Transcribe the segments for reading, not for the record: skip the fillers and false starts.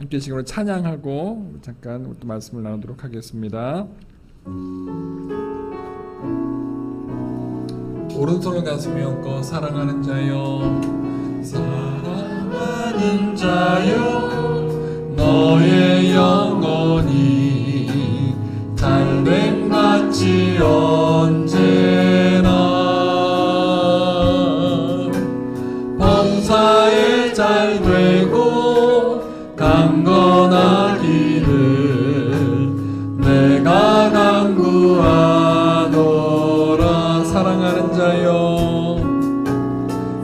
함께 시간으로 찬양하고 잠깐 또 말씀을 나누도록 하겠습니다. 오른손을 가슴에 얹고 사랑하는 자여, 사랑하는 자여, 너의 영혼이 잘됨 같이 언제나 범사에 잘되고 강건하기를 내가 간구하노라. 사랑하는 자여,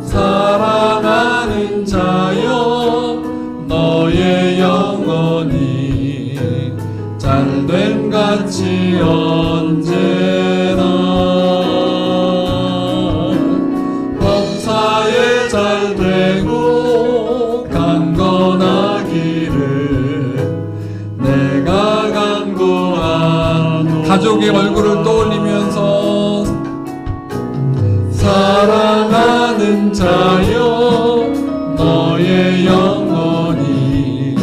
사랑하는 자여, 너의 영혼이 잘됨 같이 언제나 범사에 잘되고 강건하기를 내가 간구하노라. 가족의 얼굴을 떠올리면서 사랑하는 자여, 너의 영혼이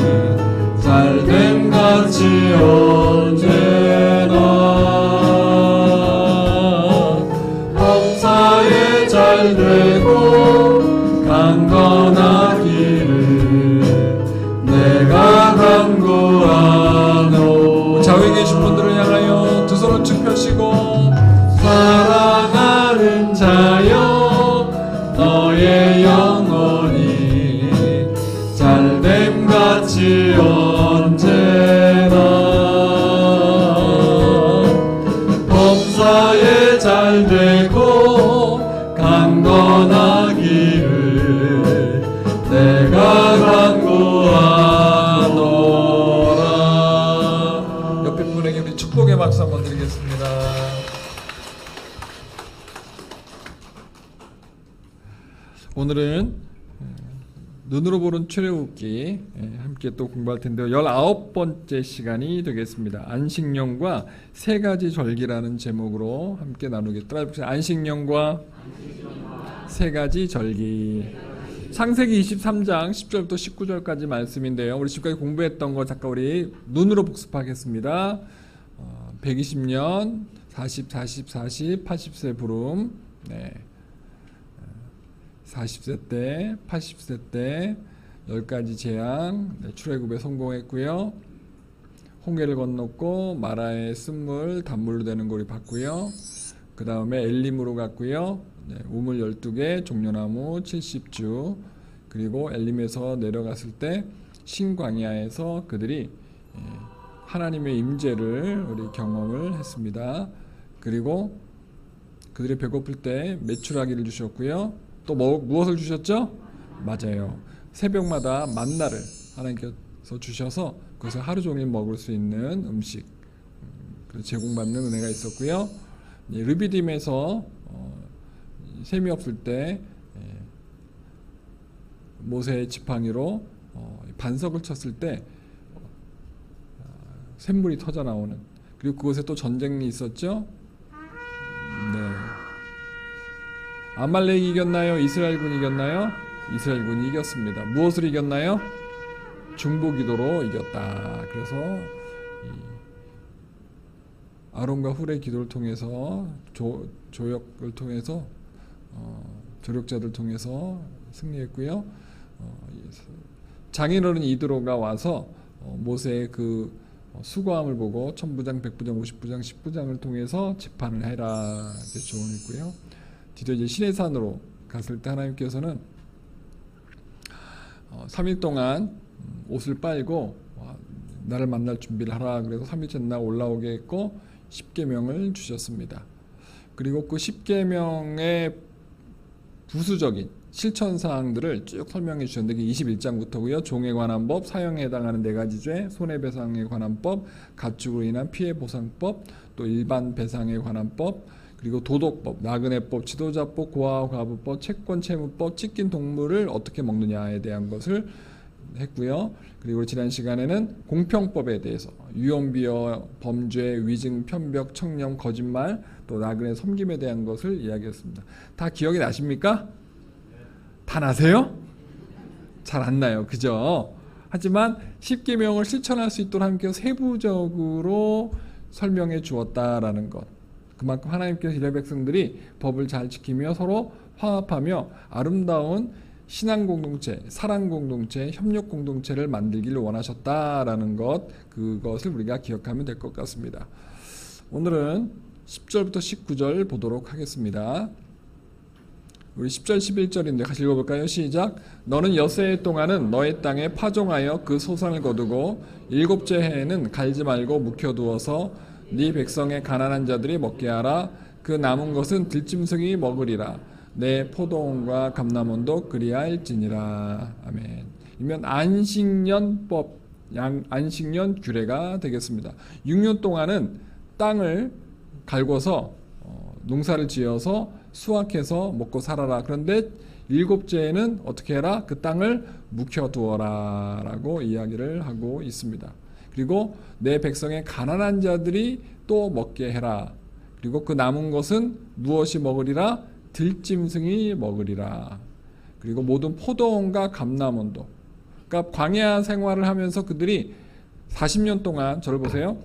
잘됨 같이 언제나 범사에 잘되고 강건하기를 내가 간구하노. 좌우에 계신 분들을 향하여 두 손을 쭉 펴시고 사랑하는 자여, 너의 영혼이 잘됨 같이 언제나 범사에 잘되고 강건하기를 내가 간구하노라. 옆에 분에게 우리 축복의 박수 한번 드리겠습니다. 오늘은 눈으로 보는 출애굽기 함께 또 공부할 텐데요. 19번째 시간이 되겠습니다. 안식년과 세 가지 절기라는 제목으로 함께 나누겠습니다. 안식년과 세 가지 절기. 창세기 23장 10절부터 19절까지 말씀인데요. 우리 지금까지 공부했던 거 잠깐 우리 눈으로 복습하겠습니다. 120년, 40, 80세 부름, 40세 때, 80세 때 10가지 재앙, 출애굽에 성공했고요. 홍해를 건넜고 마라의 쓴물 단물로 되는 걸 봤고요. 그 다음에 엘림으로 갔고요. 우물 12개, 종려나무 70주, 그리고 엘림에서 내려갔을 때 신광야에서 그들이 하나님의 임재를 우리 경험을 했습니다. 그리고 그들이 배고플 때 메추라기를 주셨고요. 또 무엇을 주셨죠? 맞아요. 새벽마다 만나를 하나님께서 주셔서 그것을 하루 종일 먹을 수 있는 음식 제공받는 은혜가 있었고요. 르비딤에서 셈이 없을 때 모세의 지팡이로 반석을 쳤을 때 샘물이 터져 나오는, 그리고 그곳에 또 전쟁이 있었죠. 네. 아말렉이 이겼나요? 이스라엘군이 이겼나요? 이스라엘군이 이겼습니다. 무엇으로 이겼나요? 중보기도로 이겼다. 그래서 아론과 훌의 기도를 통해서 조역을 통해서 조력자들 통해서 승리했고요. 장인어른 이드로가 와서 모세의 그 수고함을 보고 1000부장, 100부장, 50부장, 10부장을 통해서 재판을 해라 이렇게 조언했고요. 드디어 이제 시내산으로 갔을 때 하나님께서는 3일 동안 옷을 빨고 나를 만날 준비를 하라. 그래서 3일째 날 올라오게 했고 10계명을 주셨습니다. 그리고 그 10계명의 부수적인 실천사항들을 쭉 설명해 주셨는데 21장부터고요. 종에 관한 법, 사형에 해당하는 4가지 죄, 손해배상에 관한 법, 가축으로 인한 피해보상법, 또 일반 배상에 관한 법, 그리고 도덕법, 나그네법, 지도자법, 고아과부법, 채권채무법, 찢긴 동물을 어떻게 먹느냐에 대한 것을 했고요. 그리고 지난 시간에는 공평법에 대해서 유언비어, 범죄, 위증, 편벽, 청렴, 거짓말, 또 나그네 섬김에 대한 것을 이야기했습니다. 다 기억이 나십니까? 다 나세요? 잘 안 나요, 그죠? 하지만 10계명을 실천할 수 있도록 하나님께서 세부적으로 설명해 주었다라는 것. 그만큼 하나님께서 이스라엘 백성들이 법을 잘 지키며 서로 화합하며 아름다운 신앙 공동체, 사랑 공동체, 협력 공동체를 만들기를 원하셨다라는 것, 그것을 우리가 기억하면 될 것 같습니다. 오늘은 10절부터 19절 보도록 하겠습니다. 우리 10절 11절인데 같이 읽어볼까요? 시작. 너는 엿새 동안은 너의 땅에 파종하여 그 소산을 거두고 일곱째 해에는 갈지 말고 묵혀두어서 네 백성의 가난한 자들이 먹게 하라. 그 남은 것은 들짐승이 먹으리라. 내 포도원과 감람원도 그리할지니라. 아멘. 이면 안식년법, 안식년 규례가 되겠습니다. 6년 동안은 땅을 갈궈서 농사를 지어서 수확해서 먹고 살아라. 그런데 일곱째에는 어떻게 해라? 그 땅을 묵혀두어라 라고 이야기를 하고 있습니다. 그리고 내 백성의 가난한 자들이 또 먹게 해라. 그리고 그 남은 것은 무엇이 먹으리라? 들짐승이 먹으리라. 그리고 모든 포도원과 감람원도. 그러니까 광야 생활을 하면서 그들이 40년 동안, 저를 보세요.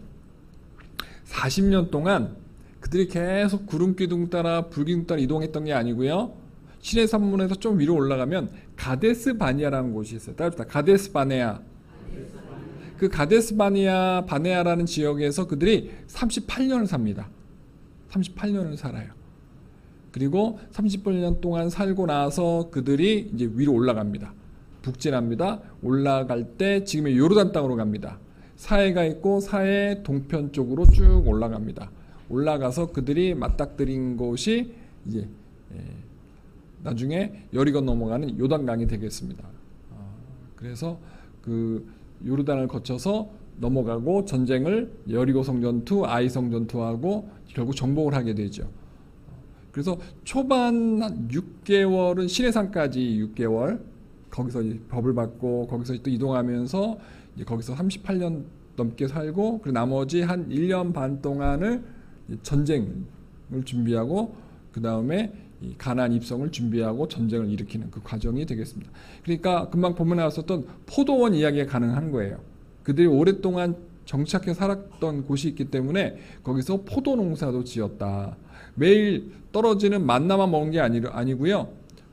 40년 동안 그들이 계속 구름 기둥 따라 불 기둥 따라 이동했던 게 아니고요. 시내 산문에서 좀 위로 올라가면 가데스 바네아라는 곳이 있어요. 따라합시다. 가데스 바네아. 그 가데스 바네아라는 지역에서 그들이 38년을 삽니다. 38년을 살아요. 그리고 38년 동안 살고 나서 그들이 이제 위로 올라갑니다. 북진합니다. 올라갈 때 지금의 요르단 땅으로 갑니다. 사해가 있고 사해 동편 쪽으로 쭉 올라갑니다. 올라가서 그들이 맞닥뜨린 곳이 이제 나중에 여리고 넘어가는 요단강이 되겠습니다. 그래서 그 요르단을 거쳐서 넘어가고 전쟁을 여리고 성전투, 아이 성전투하고 결국 정복을 하게 되죠. 그래서 초반 6개월은 시내산까지 6개월 거기서 법을 받고 거기서 또 이동하면서 이제 거기서 38년 넘게 살고 그리고 나머지 한 1년 반 동안을 전쟁을 준비하고 그 다음에 가나안 입성을 준비하고 전쟁을 일으키는 그 과정이 되겠습니다. 그러니까 금방 본문에 나왔었던 포도원 이야기가 가능한 거예요. 그들이 오랫동안 정착해 살았던 곳이 있기 때문에 거기서 포도 농사도 지었다. 매일 떨어지는 만나만 먹은 게 아니고요.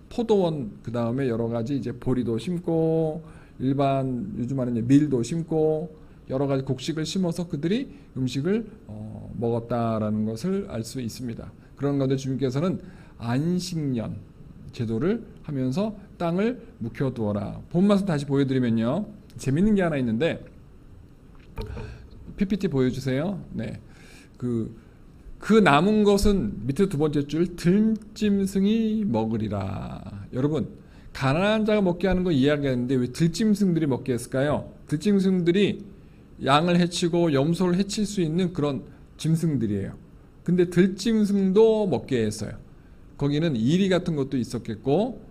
포도원 그 다음에 여러 가지 이제 보리도 심고 일반 요즘 말하는 밀도 심고 여러 가지 곡식을 심어서 그들이 음식을 먹었다라는 것을 알 수 있습니다. 그런 가운데 주님께서는 안식년 제도를 하면서 땅을 묵혀두어라. 본 말씀 다시 보여드리면요. 재밌는 게 하나 있는데 PPT 보여주세요. 네, 그 남은 것은 밑에 두 번째 줄 들짐승이 먹으리라. 여러분 가난한 자가 먹게 하는 거 이야기하는데 왜 들짐승들이 먹게 했을까요? 들짐승들이 양을 해치고 염소를 해칠 수 있는 그런 짐승들이에요. 근데 들짐승도 먹게 했어요. 거기는 이리 같은 것도 있었겠고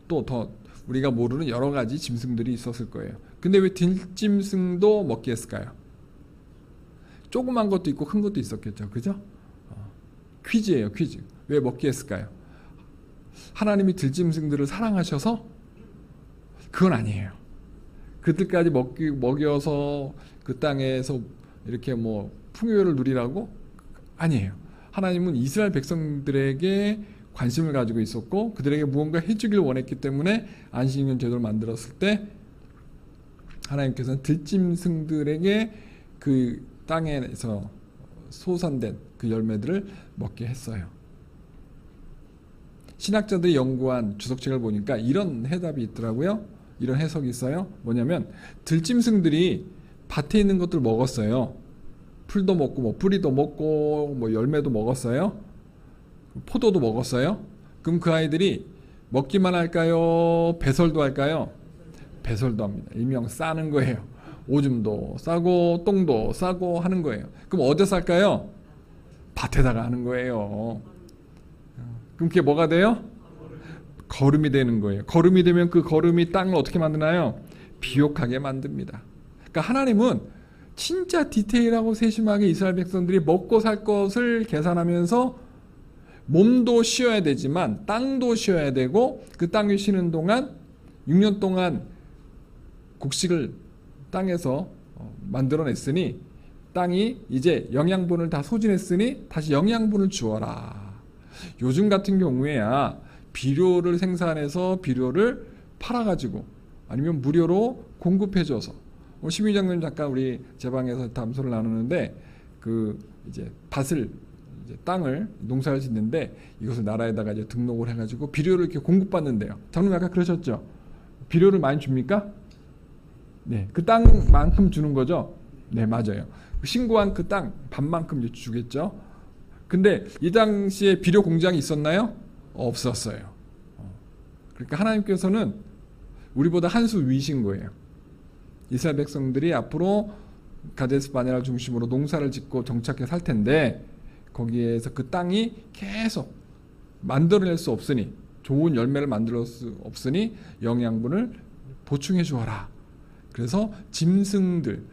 또 더 우리가 모르는 여러 가지 짐승들이 있었을 거예요. 근데 왜 들짐승도 먹게 했을까요? 조그만 것도 있고 큰 것도 있었겠죠. 그죠? 퀴즈예요. 퀴즈. 왜 먹게 했을까요? 하나님이 들짐승들을 사랑하셔서? 그건 아니에요. 그들까지 먹여서 그 땅에서 이렇게 뭐 풍요를 누리라고? 아니에요. 하나님은 이스라엘 백성들에게 관심을 가지고 있었고 그들에게 무언가 해주길 원했기 때문에 안식년 제도를 만들었을 때 하나님께서는 들짐승들에게 그 땅에서 소산된 그 열매들을 먹게 했어요. 신학자들이 연구한 주석책을 보니까 이런 해답이 있더라고요. 이런 해석이 있어요. 뭐냐면 들짐승들이 밭에 있는 것들 먹었어요. 풀도 먹고 뭐 뿌리도 먹고 뭐 열매도 먹었어요. 포도도 먹었어요. 그럼 그 아이들이 먹기만 할까요? 배설도 할까요? 배설도 합니다. 일명 싸는 거예요. 오줌도 싸고 똥도 싸고 하는 거예요. 그럼 어디서 할까요? 밭에다가 하는 거예요. 그럼 그게 뭐가 돼요? 거름이 되는 거예요. 거름이 되면 그 거름이 땅을 어떻게 만드나요? 비옥하게 만듭니다. 그러니까 하나님은 진짜 디테일하고 세심하게 이스라엘 백성들이 먹고 살 것을 계산하면서 몸도 쉬어야 되지만 땅도 쉬어야 되고 그 땅이 쉬는 동안 6년 동안 곡식을 땅에서 만들어냈으니 땅이 이제 영양분을 다 소진했으니 다시 영양분을 주어라. 요즘 같은 경우에야 비료를 생산해서 비료를 팔아가지고 아니면 무료로 공급해줘서 심의장님 잠깐 우리 제 방에서 담소를 나누는데 그 이제 밭을 이제 땅을 농사를 짓는데 이것을 나라에다가 이제 등록을 해가지고 비료를 이렇게 공급받는데요. 장님 아까 그러셨죠? 비료를 많이 줍니까? 네, 그 땅만큼 주는 거죠. 네, 맞아요. 신고한 그 땅 반만큼 주겠죠. 근데 이 당시에 비료 공장이 있었나요? 없었어요. 그러니까 하나님께서는 우리보다 한 수 위신 거예요. 이스라엘 백성들이 앞으로 가데스 바네아를 중심으로 농사를 짓고 정착해 살 텐데 거기에서 그 땅이 계속 만들어낼 수 없으니 좋은 열매를 만들 수 없으니 영양분을 보충해 주어라. 그래서 짐승들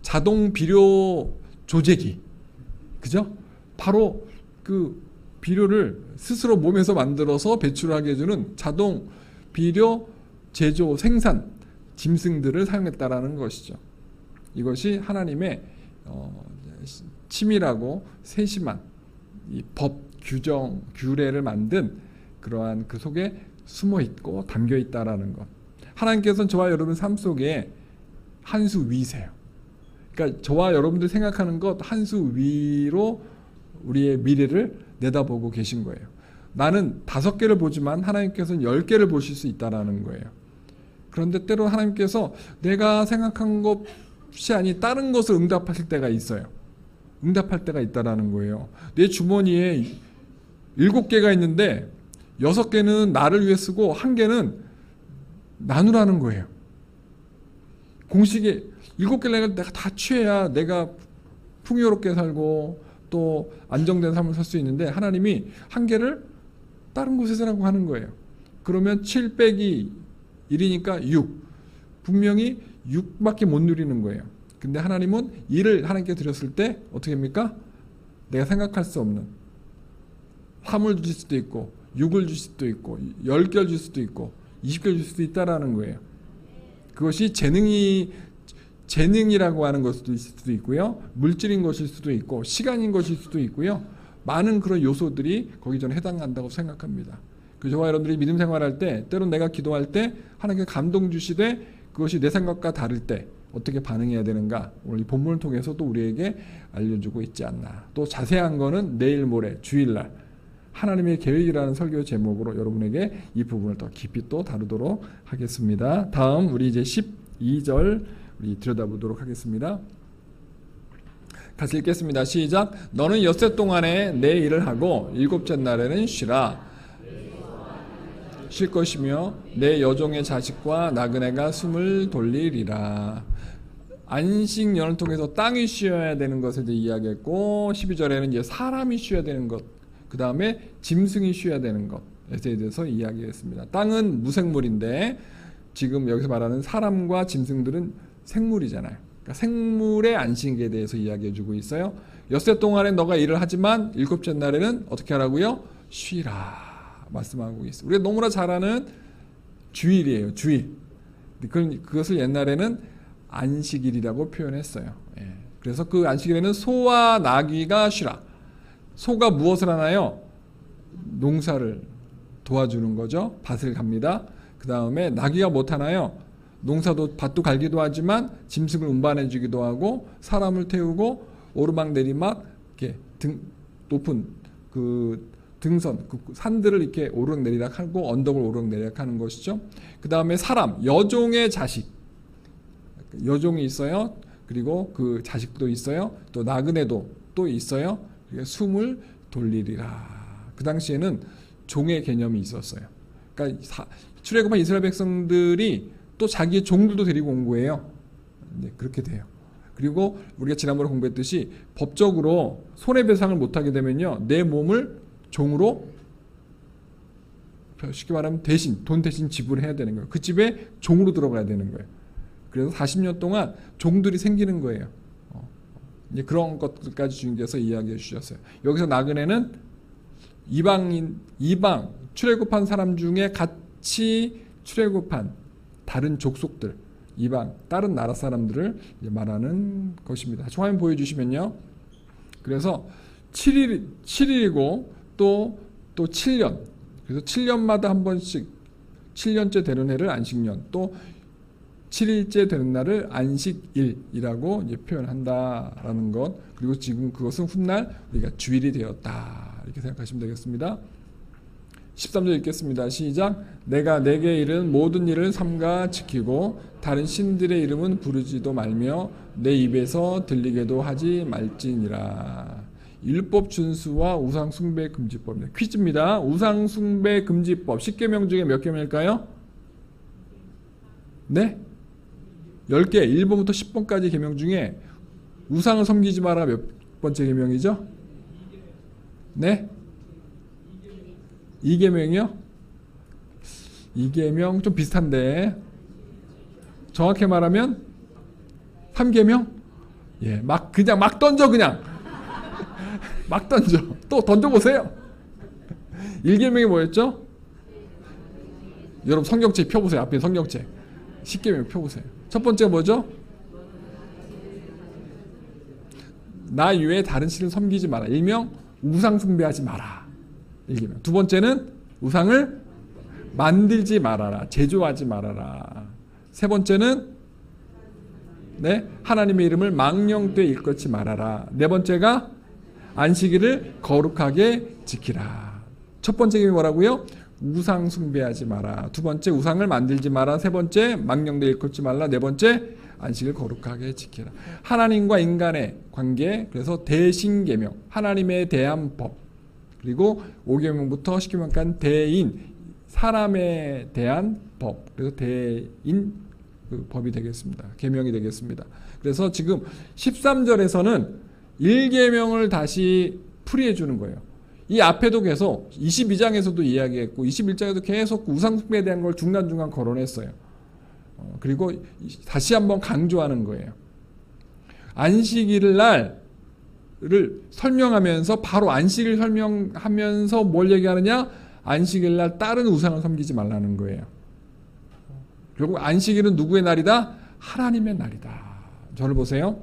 자동 비료 조제기 그죠? 바로 그 비료를 스스로 몸에서 만들어서 배출하게 해주는 자동 비료 제조 생산 짐승들을 사용했다라는 것이죠. 이것이 하나님의 치밀하고 세심한 이 법 규정 규례를 만든 그러한 그 속에 숨어 있고 담겨 있다라는 것. 하나님께서는 저와 여러분 삶 속에 한 수 위세요. 그러니까 저와 여러분들 생각하는 것 한 수 위로 우리의 미래를 내다보고 계신 거예요. 나는 5개를 보지만 하나님께서는 10개를 보실 수 있다라는 거예요. 그런데 때로 하나님께서 내가 생각한 것이 아닌 다른 것을 응답하실 때가 있어요. 응답할 때가 있다라는 거예요. 내 주머니에 7개가 있는데 6개는 나를 위해 쓰고 1개는 나누라는 거예요. 공식에 7개를 내가 다 취해야 내가 풍요롭게 살고 또 안정된 삶을 살 수 있는데 하나님이 1개를 다른 곳에 쓰라고 하는 거예요. 그러면 7 빼기 1이니까 6. 분명히 6밖에 못 누리는 거예요. 근데 하나님은 1을 하나님께 드렸을 때 어떻게 합니까? 내가 생각할 수 없는 3을 주실 수도 있고 6을 주실 수도 있고 10개를 줄 수도 있고 20개를 줄 수도 있다라는 거예요. 그것이 재능이라고 하는 것일 수도 있고요. 물질인 것일 수도 있고 시간인 것일 수도 있고요. 많은 그런 요소들이 거기 전에 해당한다고 생각합니다. 그 저와 여러분들이 믿음 생활할 때 때로는 내가 기도할 때 하나님께 감동 주시되 그것이 내 생각과 다를 때 어떻게 반응해야 되는가 오늘 이 본문을 통해서 또 우리에게 알려주고 있지 않나. 또 자세한 거는 내일 모레 주일날 하나님의 계획이라는 설교 제목으로 여러분에게 이 부분을 더 깊이 또 다루도록 하겠습니다. 다음 우리 이제 12절 우리 들여다보도록 하겠습니다. 같이 읽겠습니다. 시작. 너는 엿새 동안에 내 일을 하고 일곱째 날에는 쉬라. 쉴 것이며 내 여종의 자식과 나그네가 숨을 돌리리라. 안식년을 통해서 땅이 쉬어야 되는 것에 대해 이야기했고 12절에는 이제 사람이 쉬어야 되는 것, 그 다음에 짐승이 쉬어야 되는 것에 대해서 이야기했습니다. 땅은 무생물인데 지금 여기서 말하는 사람과 짐승들은 생물이잖아요. 그러니까 생물의 안식에 대해서 이야기해주고 있어요. 엿새 동안에 너가 일을 하지만 일곱째 날에는 어떻게 하라고요? 쉬라 말씀하고 있어요. 우리가 너무나 잘 아는 주일이에요. 주일. 그것을 옛날에는 안식일이라고 표현했어요. 예. 그래서 그 안식일에는 소와 나귀가 쉬라. 소가 무엇을 하나요? 농사를 도와주는 거죠. 밭을 갑니다. 그 다음에 나귀가 못 하나요? 농사도 밭도 갈기도 하지만 짐승을 운반해 주기도 하고 사람을 태우고 오르막 내리막 이렇게 높은 그 등선 그 산들을 이렇게 오르락 내리락 하고 언덕을 오르락 내리락 하는 것이죠. 그 다음에 사람 여종의 자식 여종이 있어요. 그리고 그 자식도 있어요. 또 나그네도 또 있어요. 숨을 돌리리라. 그 당시에는 종의 개념이 있었어요. 그러니까 출애굽한 이스라엘 백성들이 또 자기의 종들도 데리고 온 거예요. 네, 그렇게 돼요. 그리고 우리가 지난번에 공부했듯이 법적으로 손해배상을 못하게 되면요, 내 몸을 종으로 쉽게 말하면 돈 대신 지불해야 되는 거예요. 그 집에 종으로 들어가야 되는 거예요. 그래서 40년 동안 종들이 생기는 거예요. 이제 그런 것들까지 주님께서 이야기해 주셨어요. 여기서 나그네는 이방 출애굽한 사람 중에 같이 출애굽한 다른 족속들 이방 다른 나라 사람들을 말하는 것입니다. 화면 보여주시면요. 그래서 7일이고 또 7년. 그래서 7년마다 한 번씩 7년째 되는 해를 안식년, 또 7일째 되는 날을 안식일이라고 이제 표현한다라는 것. 그리고 지금 그것은 훗날 우리가 주일이 되었다, 이렇게 생각하시면 되겠습니다. 13절 읽겠습니다. 시작. 내가 내게 이른 모든 일을 삼가 지키고 다른 신들의 이름은 부르지도 말며 내 입에서 들리게도 하지 말지니라. 율법 준수와 우상 숭배 금지법입니다. 퀴즈입니다. 우상 숭배 금지법 10계명 중에 몇 계명일까요? 네? 10개, 1번부터 10번까지 계명 중에 우상을 섬기지 마라 몇 번째 계명이죠? 네? 2계명이요? 2계명 좀 비슷한데 정확히 말하면 3계명? 예, 그냥 막 던져. 그냥 막 던져. 또 던져보세요. 1계명이 뭐였죠? 여러분 성경책 펴보세요. 앞에 성경책 10계명 펴보세요. 첫 번째가 뭐죠? 나 이외에 다른 신을 섬기지 마라. 일명 우상 숭배하지 마라. 1계명. 두 번째는 우상을 만들지 말아라. 제조하지 말아라. 세 번째는 하나님의 이름을 망령되이 일컫지 말아라. 네 번째가 안식일을 거룩하게 지키라. 첫 번째 계명이 뭐라고요? 우상 숭배하지 마라. 두 번째 우상을 만들지 마라. 세 번째 망령되이 일컫지 말라. 네 번째 안식을 거룩하게 지키라. 하나님과 인간의 관계, 그래서 대신계명, 하나님에 대한 법, 그리고 5계명부터 10계명까지 대인, 사람에 대한 법, 그래서 대인 법이 되겠습니다. 계명이 되겠습니다. 그래서 지금 13절에서는 1계명을 다시 풀이해 주는 거예요. 이 앞에도 계속 22장에서도 이야기했고 21장에도 계속 우상숭배에 대한 걸 중간중간 거론했어요. 그리고 다시 한번 강조하는 거예요. 안식일 날을 설명하면서 바로 안식일 설명하면서 뭘 얘기하느냐? 안식일 날 다른 우상을 섬기지 말라는 거예요. 결국 안식일은 누구의 날이다? 하나님의 날이다. 저를 보세요.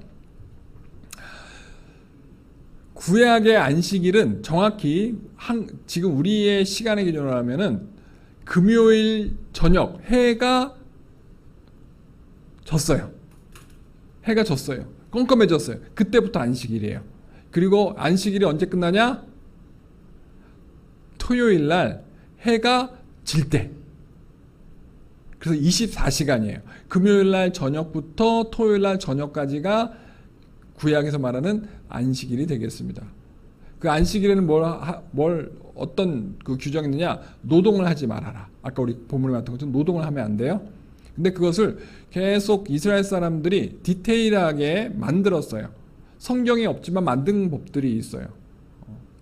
구약의 안식일은 정확히 지금 우리의 시간의 기준으로 하면은 금요일 저녁 해가 졌어요. 해가 졌어요. 껌껌해졌어요. 그때부터 안식일이에요. 그리고 안식일이 언제 끝나냐? 토요일 날 해가 질 때. 그래서 24시간이에요. 금요일 날 저녁부터 토요일 날 저녁까지가 구약에서 말하는 안식일이 되겠습니다. 그 안식일에는 어떤 그 규정이 있느냐? 노동을 하지 말아라. 아까 우리 본문에 봤던 것처럼 노동을 하면 안 돼요. 근데 그것을 계속 이스라엘 사람들이 디테일하게 만들었어요. 성경에 없지만 만든 법들이 있어요.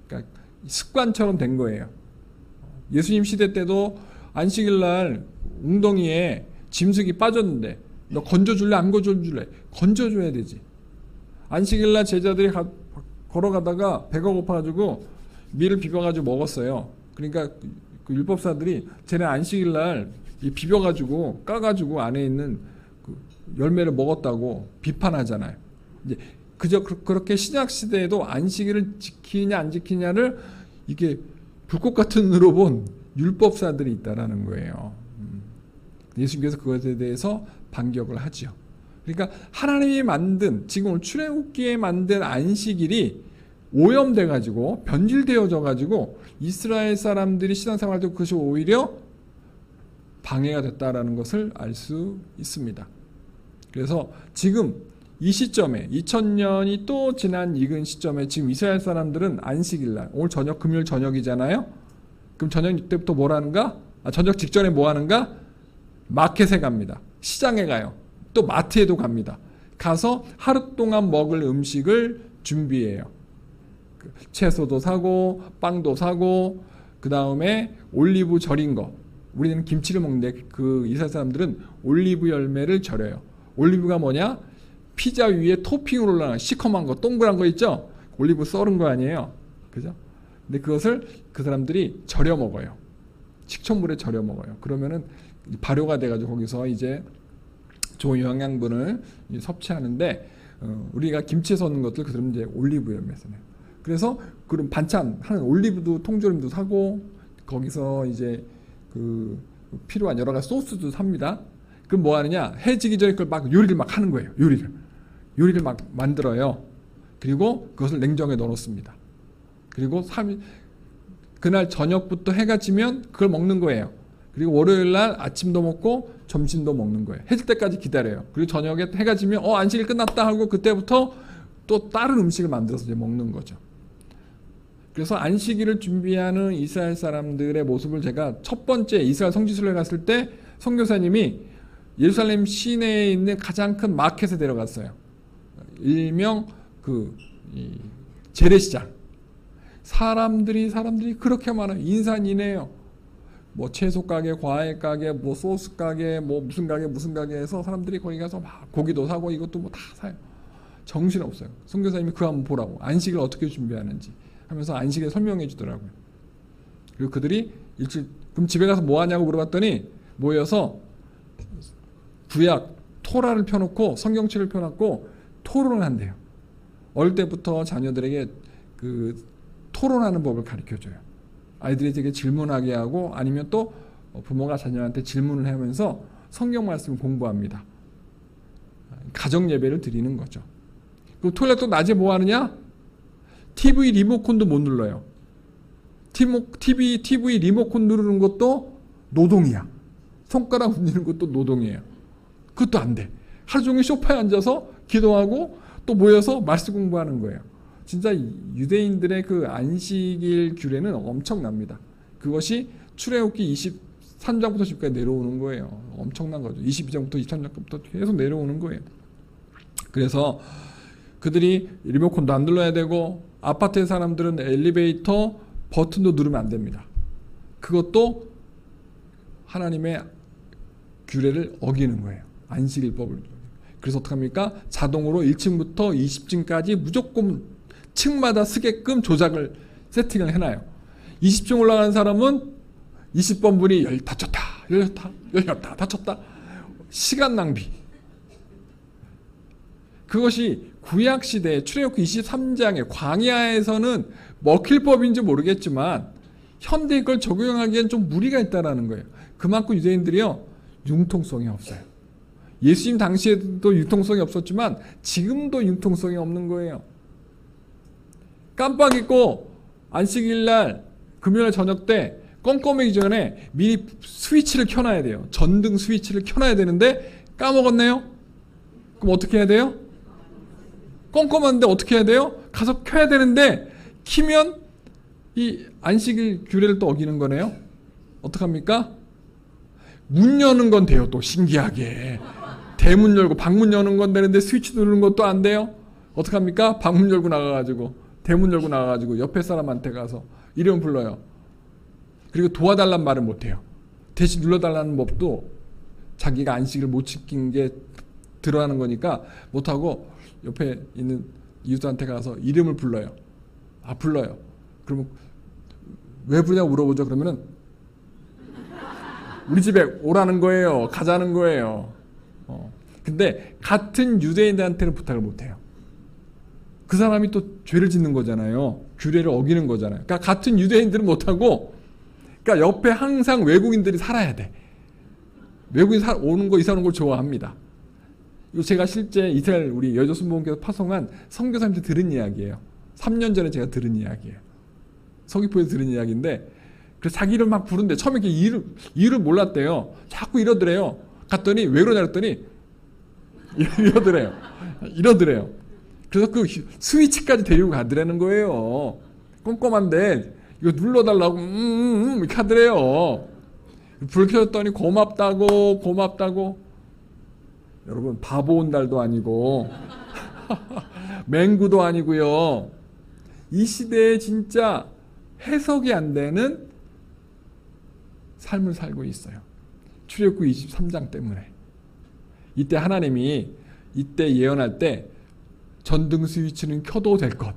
그러니까 습관처럼 된 거예요. 예수님 시대 때도 안식일 날 웅덩이에 짐승이 빠졌는데 너 건져줄래 안 건져줄래? 건져줘야 되지. 안식일 날 제자들이 걸어가다가 배가 고파가지고 밀을 비벼가지고 먹었어요. 그러니까 그 율법사들이 쟤네 안식일 날 비벼가지고 까가지고 안에 있는 그 열매를 먹었다고 비판하잖아요. 이제 그렇게 신약 시대에도 안식일을 지키냐 안 지키냐를 이게 불꽃 같은 눈으로 본 율법사들이 있다라는 거예요. 예수님께서 그것에 대해서 반격을 하죠. 그러니까 하나님이 만든 지금 오늘 출애굽기에 만든 안식일이 오염돼 가지고 변질되어져 가지고 이스라엘 사람들이 신앙생활 때 그것이 오히려 방해가 됐다라는 것을 알 수 있습니다. 그래서 지금 이 시점에 2000년이 또 지난 익은 시점에 지금 이스라엘 사람들은 안식일 날 오늘 저녁 금요일 저녁이잖아요. 그럼 저녁 때부터 뭘 하는가? 저녁 직전에 뭐 하는가? 마켓에 갑니다. 시장에 가요. 또 마트에도 갑니다. 가서 하루 동안 먹을 음식을 준비해요. 채소도 사고 빵도 사고 그 다음에 올리브 절인 거. 우리는 김치를 먹는데 그 이스라엘 사람들은 올리브 열매를 절여요. 올리브가 뭐냐? 피자 위에 토핑으로 올라가는 시커먼 거 동그란 거 있죠? 올리브 썰은 거 아니에요. 그죠? 근데 그것을 그 사람들이 절여 먹어요. 식초물에 절여 먹어요. 그러면은 발효가 돼가지고 거기서 이제 좋은 영양분을 섭취하는데 우리가 김치에서 얻는 것들 그들은 이제 올리브유에서 내요. 그래서 그런 반찬 하는 올리브도 통조림도 사고 거기서 이제 그 필요한 여러 가지 소스도 삽니다. 그럼 뭐 하느냐? 해지기 전에 그걸 막 요리를 막 하는 거예요. 요리를 막 만들어요. 그리고 그것을 냉장고에 넣어놓습니다. 그리고 그날 저녁부터 해가 지면 그걸 먹는 거예요. 그리고 월요일 날 아침도 먹고 점심도 먹는 거예요. 해질 때까지 기다려요. 그리고 저녁에 해가 지면 안식일 끝났다 하고 그때부터 또 다른 음식을 만들어서 이제 먹는 거죠. 그래서 안식일을 준비하는 이스라엘 사람들의 모습을 제가 첫 번째 이스라엘 성지순례 갔을 때 선교사님이 예루살렘 시내에 있는 가장 큰 마켓에 데려갔어요. 일명 재래시장. 사람들이 그렇게 많아요. 인산이네요. 뭐 채소 가게, 과일 가게, 뭐 소스 가게, 뭐 무슨 가게에서 사람들이 거기 가서 막 고기도 사고 이것도 뭐 다 사요. 정신 없어요. 선교사님이 그거 한번 보라고. 안식을 어떻게 준비하는지 하면서 안식을 설명해 주더라고요. 그리고 그들이 그럼 집에 가서 뭐 하냐고 물어봤더니 모여서 구약 토라를 펴놓고 성경책을 펴놓고 토론을 한대요. 어릴 때부터 자녀들에게 그 토론하는 법을 가르쳐줘요. 아이들이 되게 질문하게 하고 아니면 또 부모가 자녀한테 질문을 하면서 성경 말씀을 공부합니다. 가정 예배를 드리는 거죠. 그리고 토요일에 또 낮에 뭐 하느냐? TV 리모컨도 못 눌러요. TV 리모컨 누르는 것도 노동이야. 손가락 움직이는 것도 노동이에요. 그것도 안 돼. 하루 종일 소파에 앉아서 기도하고 또 모여서 말씀 공부하는 거예요. 진짜 유대인들의 그 안식일 규례는 엄청납니다. 그것이 출애굽기 23장부터 10까지 내려오는 거예요. 엄청난 거죠. 22장부터 23장부터 계속 내려오는 거예요. 그래서 그들이 리모컨도 안 눌러야 되고 아파트의 사람들은 엘리베이터 버튼도 누르면 안 됩니다. 그것도 하나님의 규례를 어기는 거예요. 안식일법을. 그래서 어떡합니까? 자동으로 1층부터 20층까지 무조건 층마다 쓰게끔 조작을 세팅을 해놔요. 20층 올라가는 사람은 20번 분이 닫혔다 열렸다 닫혔다. 시간 낭비. 그것이 구약시대에 출애굽기 23장의 광야에서는 먹힐 법인지 모르겠지만 현대에 그걸 적용하기엔 좀 무리가 있다는 거예요. 그만큼 유대인들이요 융통성이 없어요. 예수님 당시에도 융통성이 없었지만 지금도 융통성이 없는 거예요. 깜빡 잊고 안식일날 금요일 저녁 때 껌껌하기 전에 미리 스위치를 켜놔야 돼요. 전등 스위치를 켜놔야 되는데 까먹었네요. 그럼 어떻게 해야 돼요? 껌껌한데 어떻게 해야 돼요? 가서 켜야 되는데 키면 이 안식일 규례를 또 어기는 거네요. 어떡합니까? 문 여는 건 돼요. 또 신기하게 대문 열고 방문 여는 건 되는데 스위치 누르는 것도 안 돼요. 어떡합니까? 방문 열고 나가가지고 대문 열고 나가가지고 옆에 사람한테 가서 이름 불러요. 그리고 도와달란 말을 못해요. 대신 눌러달라는 법도 자기가 안식을 못 지킨 게 드러나는 거니까 못하고 옆에 있는 이웃한테 가서 이름을 불러요. 불러요. 그러면 왜 부르냐고 물어보죠. 그러면은 우리 집에 오라는 거예요. 가자는 거예요. 근데 같은 유대인들한테는 부탁을 못해요. 그 사람이 또 죄를 짓는 거잖아요. 규례를 어기는 거잖아요. 그러니까 같은 유대인들은 못하고 그러니까 옆에 항상 외국인들이 살아야 돼. 외국인 오는 거 이사 오는 걸 좋아합니다. 이거 제가 실제 이스라엘 우리 여조순복음교회 파송한 선교사님한테 들은 이야기예요. 3년 전에 제가 들은 이야기예요. 서귀포에서 들은 이야기인데 그래서 자기 이름 막 부른데 처음에 이유를 몰랐대요. 자꾸 이러더래요. 갔더니 왜 그러냐 그랬더니 이러더래요. 그래서 그 스위치까지 데리고 가더라는 거예요. 꼼꼼한데 이거 눌러달라고 이렇게 하더래요. 불 켜졌더니 고맙다고. 여러분 바보 온 달도 아니고 맹구도 아니고요. 이 시대에 진짜 해석이 안 되는 삶을 살고 있어요. 출애굽기 23장 때문에. 이때 하나님이 이때 예언할 때 전등 스위치는 켜도 될 것,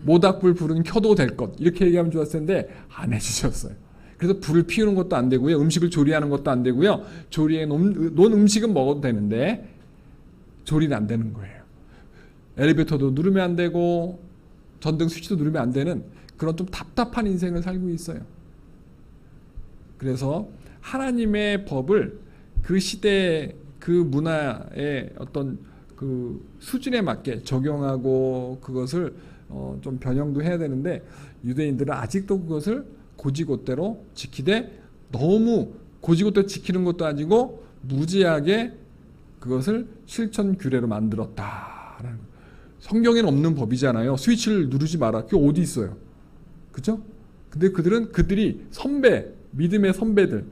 모닥불 불은 켜도 될 것 이렇게 얘기하면 좋았을 텐데 안 해주셨어요. 그래서 불을 피우는 것도 안 되고요. 음식을 조리하는 것도 안 되고요. 조리해 놓은 음식은 먹어도 되는데 조리는 안 되는 거예요. 엘리베이터도 누르면 안 되고 전등 스위치도 누르면 안 되는 그런 좀 답답한 인생을 살고 있어요. 그래서 하나님의 법을 그 시대 그 문화의 어떤 그 수준에 맞게 적용하고 그것을 좀 변형도 해야 되는데 유대인들은 아직도 그것을 고지곳대로 지키되 너무 고지곳대로 지키는 것도 아니고 무지하게 그것을 실천 규례로 만들었다라는 거예요. 성경에는 없는 법이잖아요. 스위치를 누르지 마라. 그게 어디 있어요? 그죠? 근데 그들이 선배, 믿음의 선배들,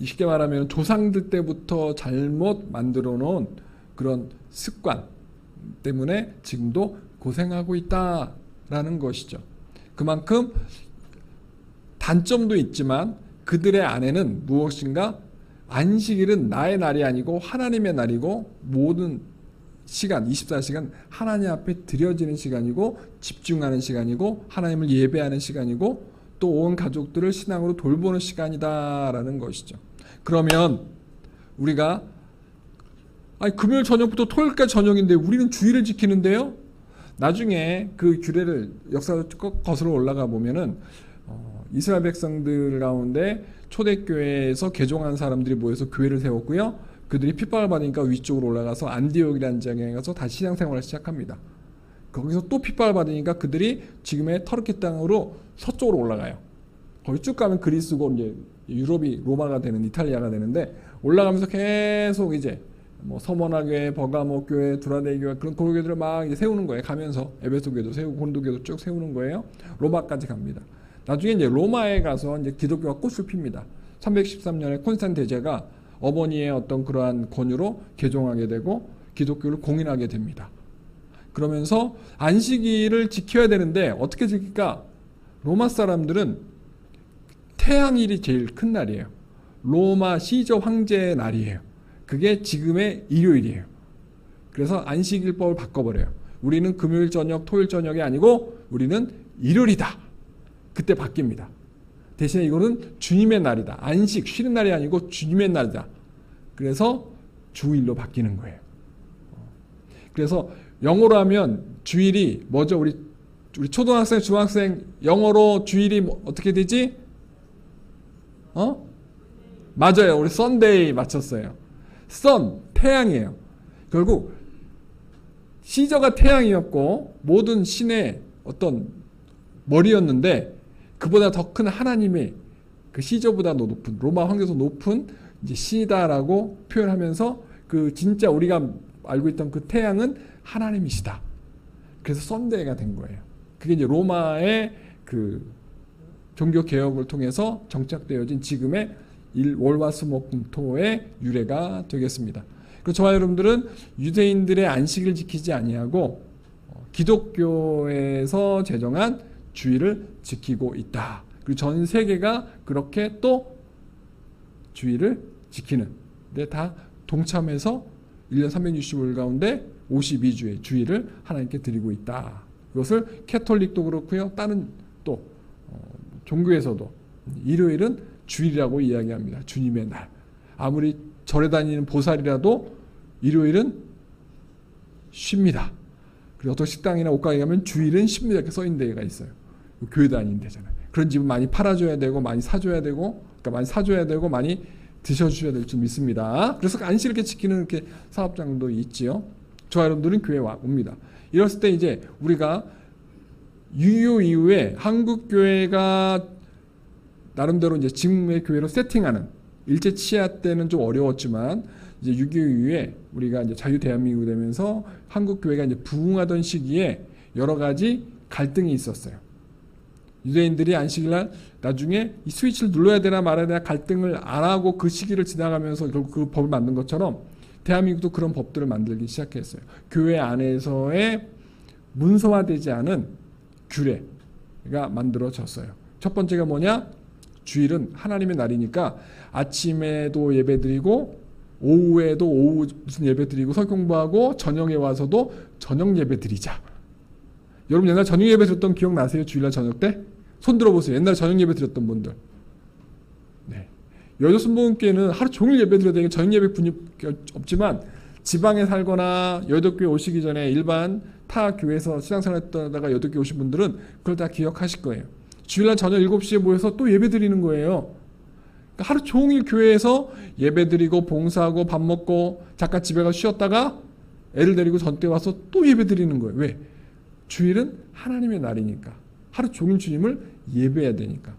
쉽게 말하면 조상들 때부터 잘못 만들어 놓은 그런 습관 때문에 지금도 고생하고 있다라는 것이죠. 그만큼 단점도 있지만 그들의 안에는 무엇인가 안식일은 나의 날이 아니고 하나님의 날이고 모든 시간 24시간 하나님 앞에 드려지는 시간이고 집중하는 시간이고 하나님을 예배하는 시간이고 또 온 가족들을 신앙으로 돌보는 시간이다라는 것이죠. 그러면 우리가 금요일 저녁부터 토요일까지 저녁인데 우리는 주일을 지키는데요. 나중에 그 규례를 역사로 거슬러 올라가 보면은 이스라엘 백성들 가운데 초대교회에서 개종한 사람들이 모여서 교회를 세웠고요. 그들이 핍박을 받으니까 위쪽으로 올라가서 안디옥이라는 지역에 가서 다시 신앙생활을 시작합니다. 거기서 또 핍박을 받으니까 그들이 지금의 터르키 땅으로 서쪽으로 올라가요. 거기 쭉 가면 그리스고 이제 유럽이 로마가 되는 이탈리아가 되는데 올라가면서 계속 이제 뭐 서머나교회, 버가모교회, 두라데교회 그런 교회들을 막 이제 세우는 거예요. 가면서 에베소교회도 세우고 곤도교회도 쭉 세우는 거예요. 로마까지 갑니다. 나중에 이제 로마에 가서 이제 기독교가 꽃을 핍니다. 313년에 콘스탄 대제가 어머니의 어떤 그러한 권유로 개종하게 되고 기독교를 공인하게 됩니다. 그러면서 안식일을 지켜야 되는데 어떻게 지킬까? 로마 사람들은 태양일이 제일 큰 날이에요. 로마 시저 황제의 날이에요. 그게 지금의 일요일이에요. 그래서 안식일법을 바꿔버려요. 우리는 금요일 저녁, 토요일 저녁이 아니고 우리는 일요일이다. 그때 바뀝니다. 대신에 이거는 주님의 날이다. 안식, 쉬는 날이 아니고 주님의 날이다. 그래서 주일로 바뀌는 거예요. 그래서 영어로 하면 주일이 뭐죠? 우리 초등학생, 중학생 영어로 주일이 어떻게 되지? 맞아요. 우리 썬데이 맞췄어요. 선, 태양이에요. 결국 시저가 태양이었고 모든 신의 어떤 머리였는데 그보다 더 큰 하나님의 그 시저보다 높은 로마 황제에서 높은 이제 신이다라고 표현하면서 그 진짜 우리가 알고 있던 그 태양은 하나님이시다. 그래서 썬데이가 된 거예요. 그게 이제 로마의 그 종교 개혁을 통해서 정착되어진 지금의 월화수목금토의 유래가 되겠습니다. 그리고 저와 여러분들은 유대인들의 안식을 지키지 아니하고 기독교에서 제정한 주일을 지키고 있다. 그리고 전 세계가 그렇게 또 주일을 지키는 데 다 동참해서 1년 365일 가운데 52주의 주일을 하나님께 드리고 있다. 이것을 캐톨릭도 그렇고요. 다른 또 종교에서도 일요일은 주일이라고 이야기합니다. 주님의 날. 아무리 절에 다니는 보살이라도 일요일은 쉽니다. 그리고 어떤 식당이나 옷가게 가면 주일은 쉽니다. 이렇게 써있는 데가 있어요. 교회 다니는 데잖아요. 그런 집은 많이 팔아줘야 되고 많이 사줘야 되고 그러니까 많이 사줘야 되고 많이 드셔주셔야 될 줄 믿습니다. 그래서 안식을 이렇게 지키는 이렇게 사업장도 있지요. 저와 여러분들은 교회에 옵니다. 이랬을 때 이제 우리가 유교 이후에 한국 교회가 나름대로 이제 지금의 교회로 세팅하는 일제 치하 때는 좀 어려웠지만 이제 6.25 이후에 우리가 이제 자유 대한민국이 되면서 한국 교회가 이제 부흥하던 시기에 여러 가지 갈등이 있었어요. 유대인들이 안식일날 나중에 이 스위치를 눌러야 되나 말아야 되나 갈등을 안 하고 그 시기를 지나가면서 결국 그 법을 만든 것처럼 대한민국도 그런 법들을 만들기 시작했어요. 교회 안에서의 문서화되지 않은 규례가 만들어졌어요. 첫 번째가 뭐냐? 주일은 하나님의 날이니까 아침에도 예배드리고 오후에도 오후 무슨 예배드리고 설교 공부하고 저녁에 와서도 저녁 예배드리자. 여러분 옛날 저녁 예배 드렸던 기억나세요? 주일날 저녁 때? 손 들어보세요. 옛날에 저녁 예배 드렸던 분들. 네. 여의도순복음교회는 하루 종일 예배 드려야 되니까 저녁 예배 분위기 없지만 지방에 살거나 여의도교회 오시기 전에 일반 타 교회에서 신앙생활 했다가 여의도교회 오신 분들은 그걸 다 기억하실 거예요. 주일날 저녁 7시에 모여서 또 예배 드리는 거예요. 그러니까 하루 종일 교회에서 예배 드리고 봉사하고 밥 먹고 잠깐 집에 가서 쉬었다가 애를 데리고 전때 와서 또 예배 드리는 거예요. 왜? 주일은 하나님의 날이니까. 하루 종일 주님을 예배해야 되니까.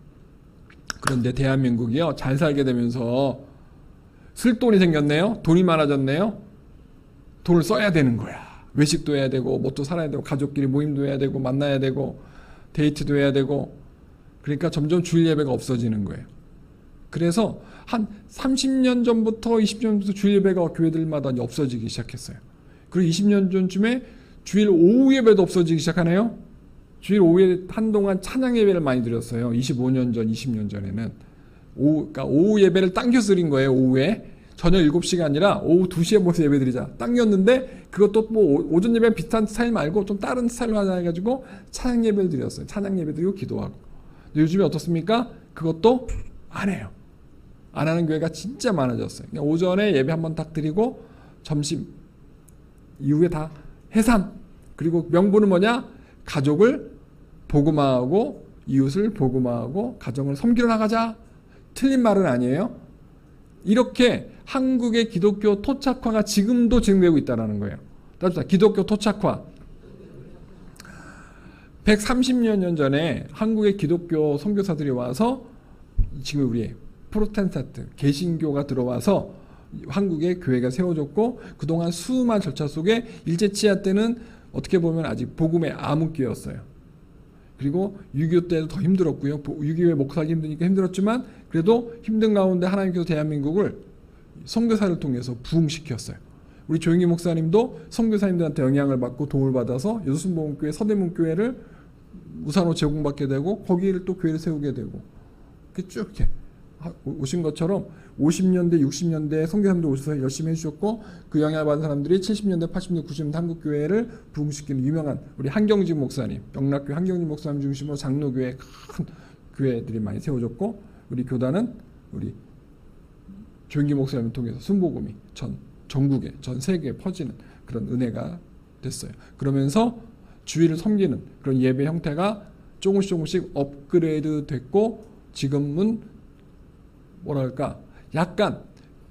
그런데 대한민국이요, 잘 살게 되면서 쓸 돈이 생겼네요. 돈이 많아졌네요. 돈을 써야 되는 거야. 외식도 해야 되고 뭣도 살아야 되고 가족끼리 모임도 해야 되고 만나야 되고 데이트도 해야 되고, 그러니까 점점 주일 예배가 없어지는 거예요. 그래서 한 30년 전부터 20년 전부터 주일 예배가 교회들마다 없어지기 시작했어요. 그리고 20년 전쯤에 주일 오후 예배도 없어지기 시작하네요. 주일 오후에 한동안 찬양 예배를 많이 드렸어요. 25년 전, 20년 전에는. 그러니까 오후 예배를 당겨서 드린 거예요. 오후에. 저녁 7시가 아니라 오후 2시에 모여서 예배 드리자. 당겼는데 그것도 뭐 오전 예배랑 비슷한 스타일 말고 좀 다른 스타일로 하자 해가지고 찬양 예배를 드렸어요. 찬양 예배 드리고 기도하고. 근데 요즘에 어떻습니까? 그것도 안 해요. 안 하는 교회가 진짜 많아졌어요. 그냥 오전에 예배 한번 딱 드리고 점심 이후에 다 해산. 그리고 명분은 뭐냐? 가족을 복음화하고 이웃을 복음화하고 가정을 섬기러 나가자. 틀린 말은 아니에요. 이렇게 한국의 기독교 토착화가 지금도 진행되고 있다는 거예요. 따라서 기독교 토착화. 130년 전에 한국의 기독교 선교사들이 와서 지금 우리의 프로테스탄트 개신교가 들어와서 한국의 교회가 세워졌고, 그동안 수많은 절차 속에 일제 치하 때는 어떻게 보면 아직 복음의 암흑기였어요. 그리고 6.25 때도 더 힘들었고요. 6.25에 먹고 살기 힘드니까 힘들었지만 그래도 힘든 가운데 하나님께서 대한민국을 선교사를 통해서 부흥시켰어요. 우리 조영기 목사님도 선교사님들한테 영향을 받고 도움을 받아서 여수순복음교회 서대문교회를 우산으로 제공받게 되고 거기를 또 교회를 세우게 되고, 이렇게 쭉 이렇게 오신 것처럼 50년대 60년대에 선교사님들 오셔서 열심히 해주셨고, 그 영향을 받은 사람들이 70년대 80년대 90년대 한국교회를 부흥시키는 유명한 우리 한경진 목사님, 영락교회 한경진 목사님 중심으로 장로교회 큰 교회들이 많이 세워졌고, 우리 교단은 우리 조영기 목사님을 통해서 순복음이 전국에 전 세계에 퍼지는 그런 은혜가 됐어요. 그러면서 주일을 섬기는 그런 예배 형태가 조금씩 업그레이드 됐고, 지금은 뭐랄까 약간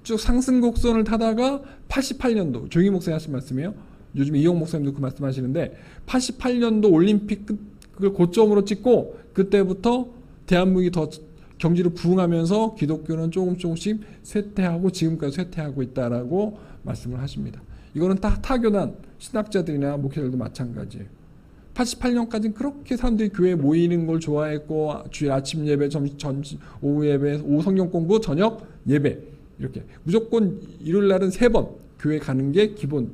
쭉 상승 곡선을 타다가 88년도 조영기 목사님 하신 말씀이에요. 요즘 이용 목사님도 그 말씀하시는데 88년도 올림픽을 고점으로 찍고 그때부터 대한민국이 더 경제로 부흥하면서 기독교는 조금씩 쇠퇴하고 지금까지 쇠퇴하고 있다라고 말씀을 하십니다. 이거는 다 타교단 신학자들이나 목회자들도 마찬가지예요. 88년까지는 그렇게 사람들이 교회에 모이는 걸 좋아했고, 주일 아침 예배, 점심, 오후 예배, 오후 성경 공부, 저녁 예배, 이렇게 무조건 일요일 날은 3번 교회 가는 게 기본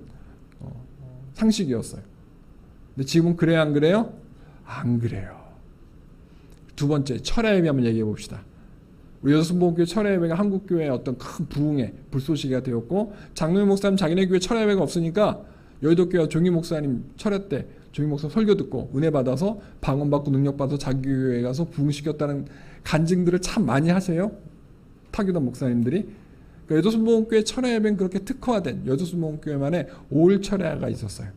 상식이었어요. 근데 지금은 그래요, 안 그래요? 안 그래요. 두 번째, 철야 예배 한번 얘기해 봅시다. 우리 여수순복음교회 철야 예배가 한국교회의 어떤 큰 부흥의 불쏘시개가 되었고, 장로님 목사님 자기네 교회 철야 예배가 없으니까 여의도교회 조영기 목사님 철야 때 조영기 목사 설교 듣고 은혜 받아서 방언받고 능력받아서 자기 교회에 가서 부흥시켰다는 간증들을 참 많이 하세요. 타교단 목사님들이. 그러니까 여의도순복음교회 철야 예배는 그렇게 특화된 여의도순복음교회만의 5일 철야가 있었어요.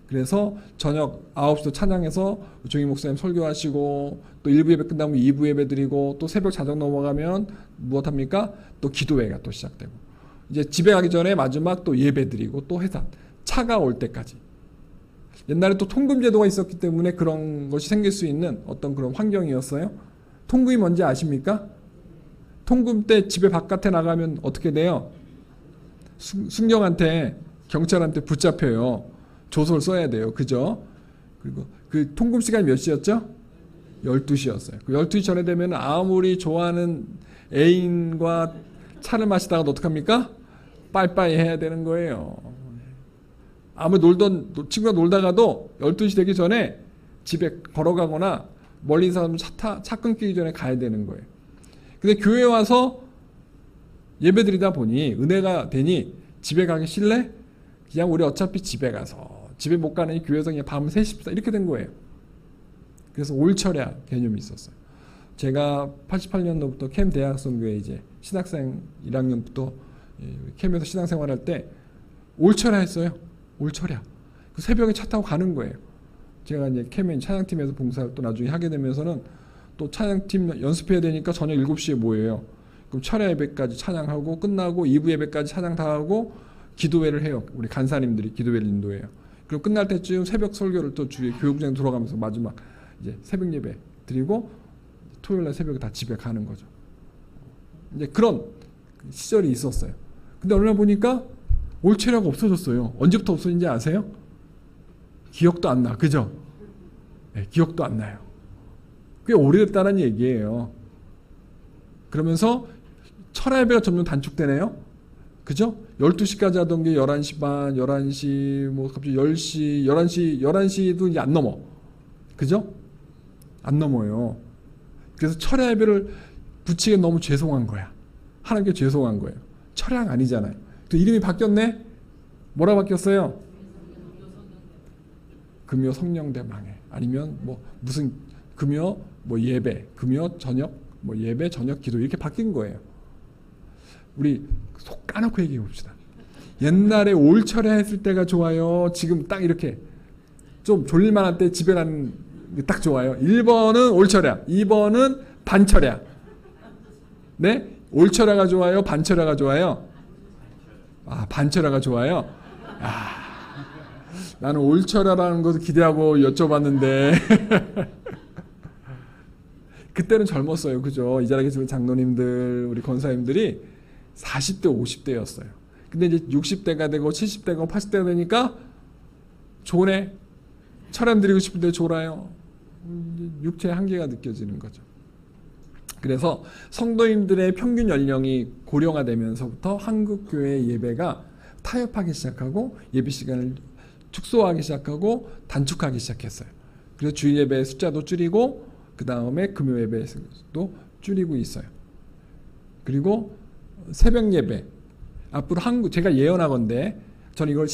그래서 저녁 9시도 찬양해서 조영기 목사님 설교하시고, 또 1부 예배 끝나면 2부 예배 드리고, 또 새벽 자정 넘어가면 무엇합니까? 또 기도회가 또 시작되고, 이제 집에 가기 전에 마지막 또 예배 드리고 또 해산. 차가 올 때까지. 옛날에 또 통금 제도가 있었기 때문에 그런 것이 생길 수 있는 어떤 그런 환경이었어요. 통금이 뭔지 아십니까? 통금 때 집에 바깥에 나가면 어떻게 돼요? 순경한테, 경찰한테 붙잡혀요. 조서를 써야 돼요. 그죠? 그리고 그 통금 시간이 몇 시였죠? 12시였어요. 그 12시 전에 되면 아무리 좋아하는 애인과 차를 마시다가 어떡합니까? 빠이빠이 해야 되는 거예요. 아무리 친구가 놀다가도 12시 되기 전에 집에 걸어가거나 멀리 있는 사람은 차 끊기기 전에 가야 되는 거예요. 근데 교회 와서 예배 드리다 보니 은혜가 되니 집에 가기 싫래? 그냥 우리 어차피 집에 가서, 집에 못 가니 교회에서 그냥 밤 3시 이렇게 된 거예요. 그래서 올철야 개념이 있었어요. 제가 88년도부터 캠 대학선교회 이제 신학생 1학년부터 캠에서 신앙생활할 때 올철야 했어요. 올철야. 그 새벽에 차 타고 가는 거예요. 제가 이제 캠에 찬양팀에서 봉사를 또 나중에 하게 되면서는 또 찬양팀 연습해야 되니까 저녁 7시에 모여요. 그럼 철야 예배까지 찬양하고 끝나고 2부 예배까지 찬양 다 하고 기도회를 해요. 우리 간사님들이 기도회를 인도해요. 그리고 끝날 때쯤 새벽 설교를 또 주위에 교육장 돌아가면서 마지막 이제 새벽 예배 드리고 토요일 날 새벽에 다 집에 가는 거죠. 이제 그런 시절이 있었어요. 근데 어느 날 보니까 올철야가 없어졌어요. 언제부터 없어진지 아세요? 기억도 안 나. 그죠? 네, 기억도 안 나요. 꽤 오래됐다는 얘기예요. 그러면서 철야 예배가 점점 단축되네요. 그죠? 12시까지 하던 게 11시 반, 11시, 뭐 갑자기 10시, 11시도 이제 안 넘어. 그죠? 안 넘어요. 그래서 철야 예배를 붙이기 너무 죄송한 거야. 하나님께 죄송한 거예요. 철야가 아니잖아요. 또 이름이 바뀌었네? 뭐라 바뀌었어요? 금요 성령대망회. 아니면 뭐 무슨 금요 뭐 예배, 금요 저녁 뭐 예배 저녁 기도 이렇게 바뀐 거예요. 우리 속 까놓고 얘기해 봅시다. 옛날에 올철야 했을 때가 좋아요? 지금 딱 이렇게 좀 졸릴만한 때 집에 가는 게 딱 좋아요? 1번은 올철야, 2번은 반철야. 네? 올철야가 좋아요? 반철야가 좋아요? 아, 반철야가 좋아요? 아, 나는 올철야라는 것을 기대하고 여쭤봤는데 그때는 젊었어요. 그죠? 이 자리에 계신 장로님들, 우리 권사님들이 40대, 50대였어요. 근데 이제 60대가 되고 70대가 80대가 되니까 좋네. 철안 드리고 싶은데 졸아요. 육체의 한계가 느껴지는 거죠. 그래서 성도님들의 평균 연령이 고령화되면서부터 한국교회 예배가 타협하기 시작하고 예배 시간을 축소하기 시작하고 단축하기 시작했어요. 그래서 주일 예배 숫자도 줄이고 그 다음에 금요 예배도 줄이고 있어요. 그리고 새벽 예배 앞으로 제가 예언하건대 저는 이걸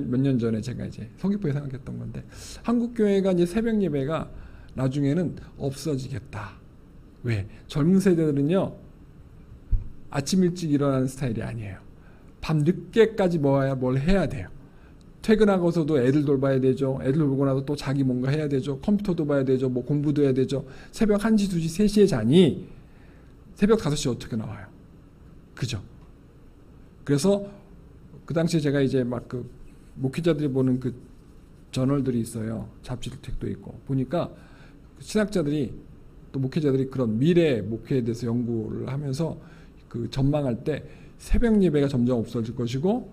몇 년 전에 제가 이제 서귀포에 생각했던 건데 한국 교회가 이제 새벽 예배가 나중에는 없어지겠다. 왜? 젊은 세대들은요 아침 일찍 일어나는 스타일이 아니에요. 밤 늦게까지 뭘 해야 돼요. 퇴근하고서도 애들 돌봐야 되죠. 애들 돌보고 나서 또 자기 뭔가 해야 되죠. 컴퓨터도 봐야 되죠. 뭐 공부도 해야 되죠. 새벽 1시, 2시, 3시에 자니 새벽 5시에 어떻게 나와요? 그죠? 그래서 그 당시에 제가 이제 막 그 목회자들이 보는 그 저널들이 있어요. 잡지책도 있고 보니까 신학자들이 또 목회자들이 그런 미래 목회에 대해서 연구를 하면서 그 전망할 때 새벽 예배가 점점 없어질 것이고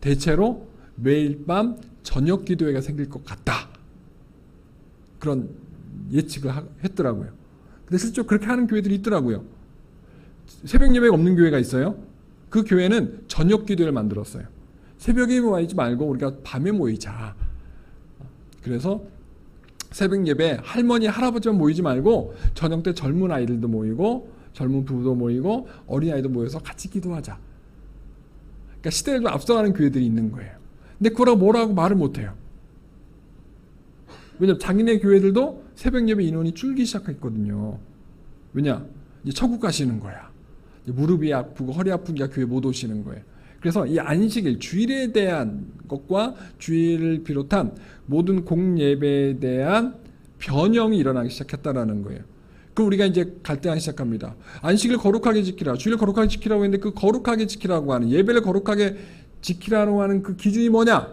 대체로 매일 밤 저녁 기도회가 생길 것 같다. 그런 예측을 했더라고요. 근데 실제로 그렇게 하는 교회들이 있더라고요. 새벽 예배가 없는 교회가 있어요. 그 교회는 저녁 기도회를 만들었어요. 새벽에 모이지 말고 우리가 밤에 모이자. 그래서 새벽 예배 할머니 할아버지만 모이지 말고 저녁 때 젊은 아이들도 모이고 젊은 부부도 모이고 어린아이도 모여서 같이 기도하자. 그러니까 시대를 좀 앞서가는 교회들이 있는 거예요. 근데 그거라고 뭐라고 말을 못해요. 왜냐면 자기네 교회들도 새벽 예배 인원이 줄기 시작했거든요. 왜냐? 이제 천국 가시는 거야. 이제 무릎이 아프고 허리 아프니까 교회 못 오시는 거예요. 그래서 이 안식일, 주일에 대한 것과 주일을 비롯한 모든 공예배에 대한 변형이 일어나기 시작했다라는 거예요. 그럼 우리가 이제 갈등하기 시작합니다. 안식일 거룩하게 지키라, 주일 거룩하게 지키라고 했는데 그 거룩하게 지키라고 하는, 예배를 거룩하게 지키라고 하는 그 기준이 뭐냐?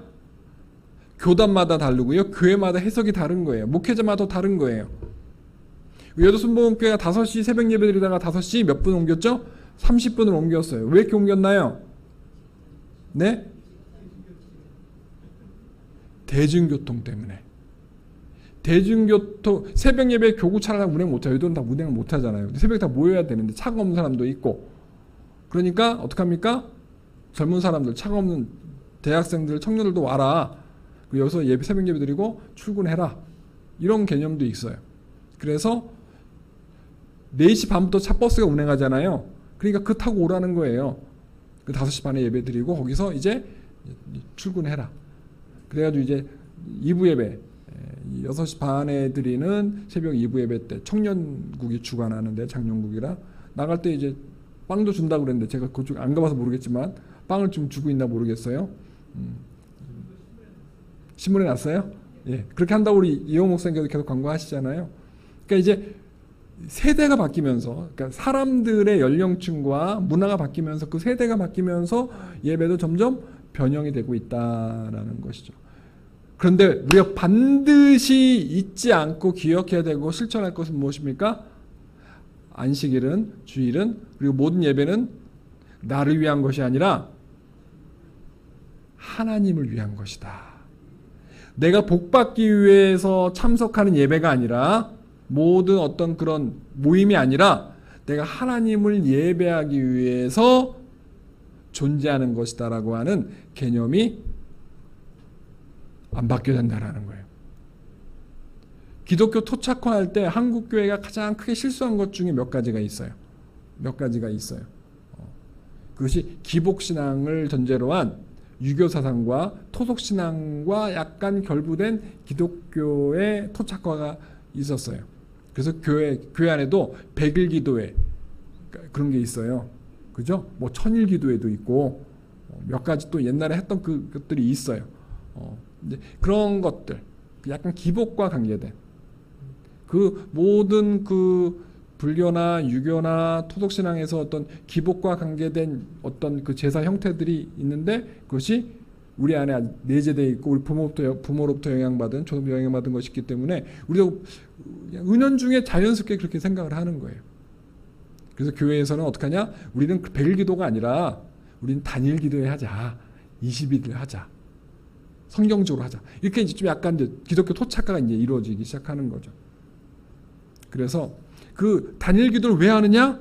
교단마다 다르고요. 교회마다 해석이 다른 거예요. 목회자마다 다른 거예요. 여도순복음교회가 5시 새벽 예배 드리다가 5시 몇 분 옮겼죠? 30분을 옮겼어요. 왜 이렇게 옮겼나요? 네? 대중교통 때문에. 대중교통, 새벽 예배 교구차를 다 운행 못해요. 여도는 다 운행을 못하잖아요. 새벽에 다 모여야 되는데 차가 없는 사람도 있고. 그러니까 어떡합니까? 젊은 사람들, 차가 없는 대학생들, 청년들도 와라. 여기서 예배, 새벽 예배 드리고 출근해라. 이런 개념도 있어요. 그래서 4시 반부터 차 버스가 운행하잖아요. 그러니까 그 타고 오라는 거예요. 그 5시 반에 예배 드리고 거기서 이제 출근해라. 그래가지고 이제 2부 예배, 6시 반에 드리는 새벽 2부 예배 때 청년국이 주관하는데 장년국이라 나갈 때 이제 빵도 준다고 그랬는데 제가 그쪽 안 가봐서 모르겠지만 빵을 좀 주고 있나 모르겠어요. 신문에 났어요? 예, 그렇게 한다고 우리 이호 목사님께서 계속 광고하시잖아요. 그러니까 이제 세대가 바뀌면서, 그러니까 사람들의 연령층과 문화가 바뀌면서 그 세대가 바뀌면서 예배도 점점 변형이 되고 있다라는 것이죠. 그런데 우리가 반드시 잊지 않고 기억해야 되고 실천할 것은 무엇입니까? 안식일은, 주일은, 그리고 모든 예배는 나를 위한 것이 아니라 하나님을 위한 것이다. 내가 복받기 위해서 참석하는 예배가 아니라, 모든 어떤 그런 모임이 아니라 내가 하나님을 예배하기 위해서 존재하는 것이다라고 하는 개념이 안 바뀌어야 된다라는 거예요. 기독교 토착화할 때 한국 교회가 가장 크게 실수한 것 중에 몇 가지가 있어요. 그것이 기복신앙을 전제로 한 유교사상과 토속신앙과 약간 결부된 기독교의 토착화가 있었어요. 그래서 교회 안에도 백일기도회 그런 게 있어요. 그죠? 뭐 천일기도회도 있고 몇 가지 또 옛날에 했던 그것들이 있어요. 이제 그런 것들 약간 기복과 관계된 그 모든 그 불교나 유교나 토속신앙에서 어떤 기복과 관계된 어떤 그 제사 형태들이 있는데 그것이 우리 안에 내재되어 있고 우리 부모로부터 영향받은 저도 영향받은 것이 있기 때문에 우리도 은연중에 자연스럽게 그렇게 생각을 하는 거예요. 그래서 교회에서는 어떻게 하냐? 우리는 100일 기도가 아니라 우리는 단일 기도회 하자. 20일 하자. 성경적으로 하자. 이렇게 이제 좀 약간 이제 기독교 토착화가 이제 이루어지기 시작하는 거죠. 그래서 그 단일 기도를 왜 하느냐?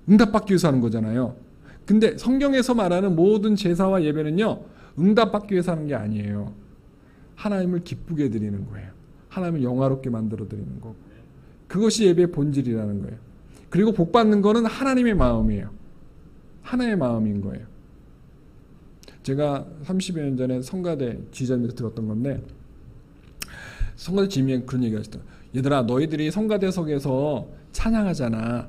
응답받기 위해서 하는 거잖아요. 근데 성경에서 말하는 모든 제사와 예배는요, 응답받기 위해서 하는 게 아니에요. 하나님을 기쁘게 드리는 거예요. 하나님을 영화롭게 만들어 드리는 거고. 그것이 예배의 본질이라는 거예요. 그리고 복 받는 거는 하나님의 마음이에요. 하나님의 마음인 거예요. 제가 30여 년 전에 성가대 지휘자님한테 들었던 건데, 성가대 지휘자님이 그런 얘기 하시더라고요. 얘들아, 너희들이 성가대석에서 찬양하잖아.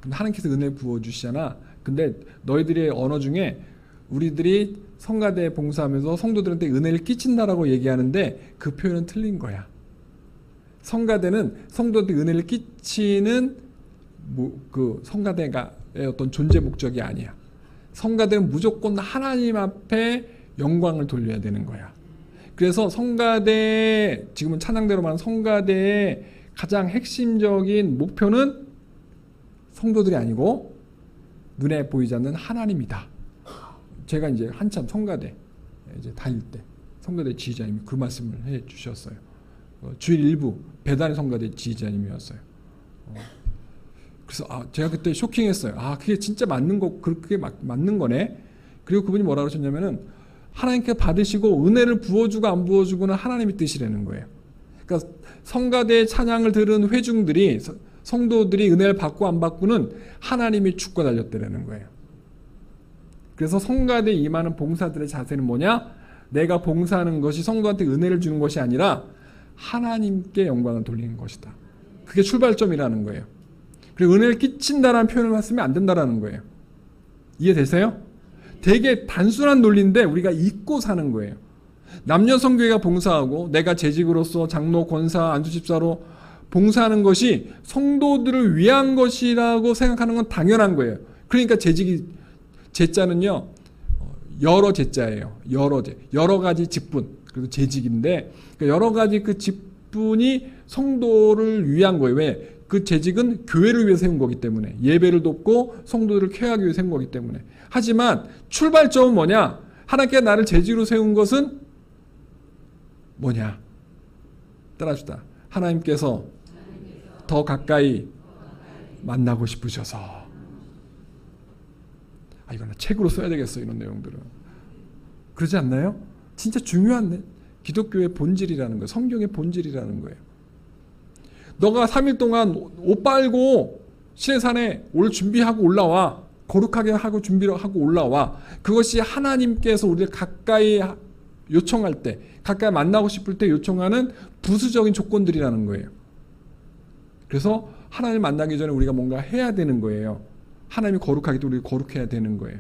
근데 하나님께서 은혜 부어주시잖아. 근데 너희들의 언어 중에 우리들이 성가대 봉사하면서 성도들한테 은혜를 끼친다라고 얘기하는데 그 표현은 틀린 거야. 성가대는 성도들한테 은혜를 끼치는 그 성가대가의 어떤 존재 목적이 아니야. 성가대는 무조건 하나님 앞에 영광을 돌려야 되는 거야. 그래서 성가대, 지금은 찬양대로 말하는 성가대의 가장 핵심적인 목표는 성도들이 아니고 눈에 보이지 않는 하나님이다. 제가 이제 한참 성가대 이제 다닐 때 성가대 지휘자님이 그 말씀을 해 주셨어요. 주일 일부 배단의 성가대 지휘자님이었어요. 그래서 제가 그때 쇼킹했어요. 그게 진짜 맞는 거, 그렇게 맞는 거네. 그리고 그분이 뭐라고 하셨냐면은 하나님께 받으시고 은혜를 부어주고 안 부어주고는 하나님의 뜻이라는 거예요. 그러니까 성가대의 찬양을 들은 회중들이, 성도들이 은혜를 받고 안 받고는 하나님이 축과 달렸다는 거예요. 그래서 성가대에 임하는 봉사들의 자세는 뭐냐? 내가 봉사하는 것이 성도한테 은혜를 주는 것이 아니라 하나님께 영광을 돌리는 것이다. 그게 출발점이라는 거예요. 그리고 은혜를 끼친다라는 표현을 쓰면 안 된다라는 거예요. 이해되세요? 되게 단순한 논리인데 우리가 잊고 사는 거예요. 남녀성교회가 봉사하고 내가 재직으로서 장로, 권사, 안수집사로 봉사하는 것이 성도들을 위한 것이라고 생각하는 건 당연한 거예요. 그러니까 재직이, 제자는요 여러 제자예요. 여러 가지 직분, 그래서 재직인데 여러 가지 그 직분이 성도를 위한 거예요. 왜? 그 재직은 교회를 위해 세운 거기 때문에, 예배를 돕고 성도들을 케어하기 위해 세운 거기 때문에. 하지만 출발점은 뭐냐? 하나님께 나를 재직으로 세운 것은 뭐냐? 따라합시다. 하나님께서 더 가까이 만나고 싶으셔서. 이거는 책으로 써야 되겠어, 이런 내용들은. 그러지 않나요? 진짜 중요한 기독교의 본질이라는 거예요. 성경의 본질이라는 거예요. 너가 3일 동안 옷 빨고 시내산에 올 준비하고 올라와. 거룩하게 하고 준비를 하고 올라와. 그것이 하나님께서 우리를 가까이 요청할 때, 가까이 만나고 싶을 때 요청하는 부수적인 조건들이라는 거예요. 그래서 하나님을 만나기 전에 우리가 뭔가 해야 되는 거예요. 하나님이 거룩하기 때문에 우리 거룩해야 되는 거예요.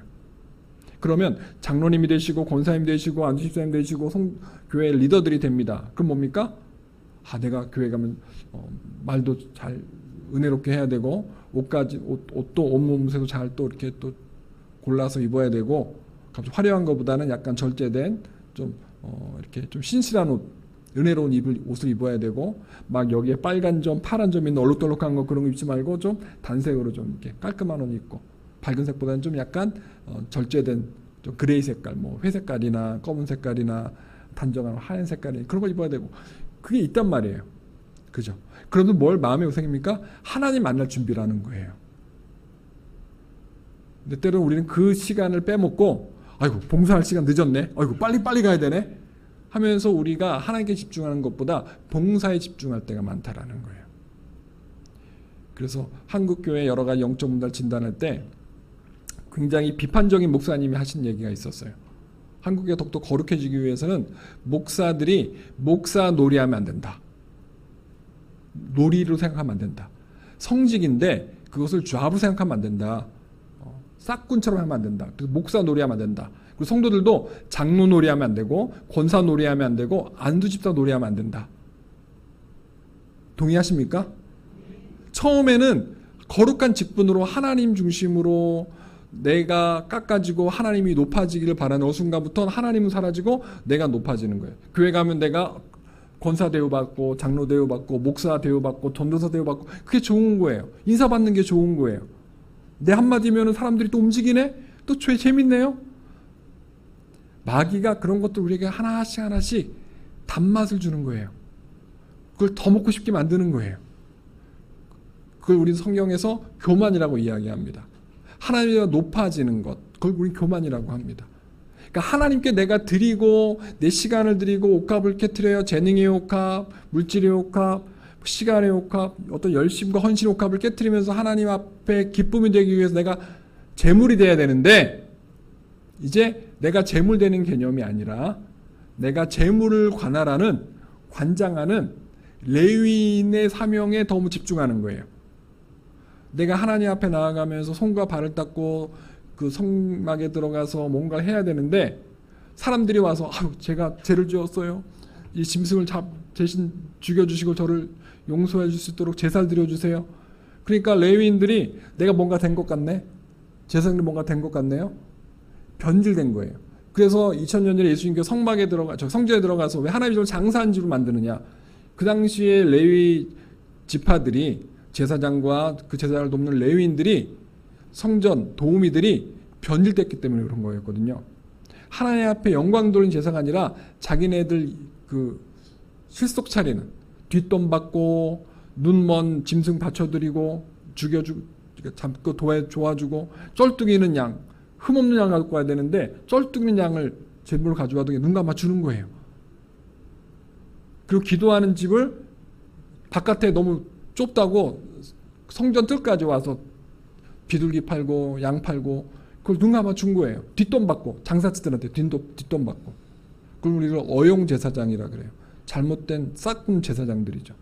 그러면 장로님이 되시고 권사님 되시고 안수집사님 되시고 교회 리더들이 됩니다. 그럼 뭡니까? 내가 교회 가면 말도 잘 은혜롭게 해야 되고 옷도 옷몸새도 잘 또 이렇게 또 골라서 입어야 되고 갑자기 화려한 것보다는 약간 절제된 좀 이렇게 좀 신실한 옷, 은혜로운 옷을 입어야 되고 막 여기에 빨간 점, 파란 점 있는 얼룩덜룩한 거 그런 거 입지 말고 좀 단색으로 좀 이렇게 깔끔한 옷 입고 밝은 색보다는 좀 약간 절제된 좀 그레이 색깔, 뭐 회색깔이나 검은 색깔이나 단정한 하얀 색깔이 그런 거 입어야 되고 그게 있단 말이에요. 그죠? 그러면 뭘 마음의 고생입니까? 하나님 만날 준비라는 거예요. 근데 때로는 우리는 그 시간을 빼먹고 아이고 봉사할 시간 늦었네. 아이고 빨리 가야 되네. 하면서 우리가 하나님께 집중하는 것보다 봉사에 집중할 때가 많다라는 거예요. 그래서 한국교회 여러 가지 영적 문제를 진단할 때 굉장히 비판적인 목사님이 하신 얘기가 있었어요. 한국교회가 더욱더 거룩해지기 위해서는 목사들이 목사 놀이하면 안 된다. 놀이로 생각하면 안 된다. 성직인데 그것을 좌우로 생각하면 안 된다. 싹군처럼 하면 안 된다. 그래서 목사 놀이하면 안 된다. 그리고 성도들도 장로 놀이하면 안 되고 권사 놀이하면 안 되고 안수집사 놀이하면 안 된다. 동의하십니까? 처음에는 거룩한 직분으로 하나님 중심으로 내가 깎아지고 하나님이 높아지기를 바라는 순간부터 하나님은 사라지고 내가 높아지는 거예요. 교회 가면 내가 권사 대우받고 장로 대우받고 목사 대우받고 전도사 대우받고 그게 좋은 거예요. 인사받는 게 좋은 거예요. 내 한마디면 사람들이 또 움직이네? 또 재밌네요? 마귀가 그런 것들 우리에게 하나씩 단맛을 주는 거예요. 그걸 더 먹고 싶게 만드는 거예요. 그걸 우리 성경에서 교만이라고 이야기합니다. 하나님이 높아지는 것, 그걸 우리 교만이라고 합니다. 그러니까 하나님께 내가 드리고 내 시간을 드리고 옥합을 깨트려요. 재능의 옥합, 물질의 옥합, 시간의 옥합, 어떤 열심과 헌신의 옥합을 깨트리면서 하나님 앞에 기쁨이 되기 위해서 내가 재물이 돼야 되는데 이제 내가 재물 되는 개념이 아니라 내가 재물을 관장하는 레위인의 사명에 너무 집중하는 거예요. 내가 하나님 앞에 나아가면서 손과 발을 닦고 그 성막에 들어가서 뭔가를 해야 되는데 사람들이 와서 제가 죄를 지었어요. 이 짐승을 대신 죽여주시고 저를 용서해 줄 수 있도록 제사를 드려주세요. 그러니까 레위인들이 내가 뭔가 된 것 같네. 제사장들이 뭔가 된 것 같네요. 변질된 거예요. 그래서 2000년 전에 예수님께서 성전에 들어가서 왜 하나님의 집을 장사한 집으로 만드느냐. 그 당시에 레위 지파들이 제사장과 그 제사장을 돕는 레위인들이 성전 도우미들이 변질됐기 때문에 그런 거였거든요. 하나님 앞에 영광 돌린 제사가 아니라 자기네들 그 실속 차리는 뒷돈 받고 눈먼 짐승 바쳐드리고 죽여주고 잡고 도와주고 쩔뚝이는 양 흠없는 양을 갖고 와야 되는데 쩔뚝이는 양을 제물로 가져와도 눈 감아 주는 거예요. 그리고 기도하는 집을 바깥에 너무 좁다고 성전 뜰까지 와서 비둘기 팔고 양 팔고 그걸 눈 감아 준 거예요. 뒷돈 받고 장사치들한테 뒷돈 받고. 그걸 우리가 어용 제사장이라 그래요. 잘못된 싹군 제사장들이죠.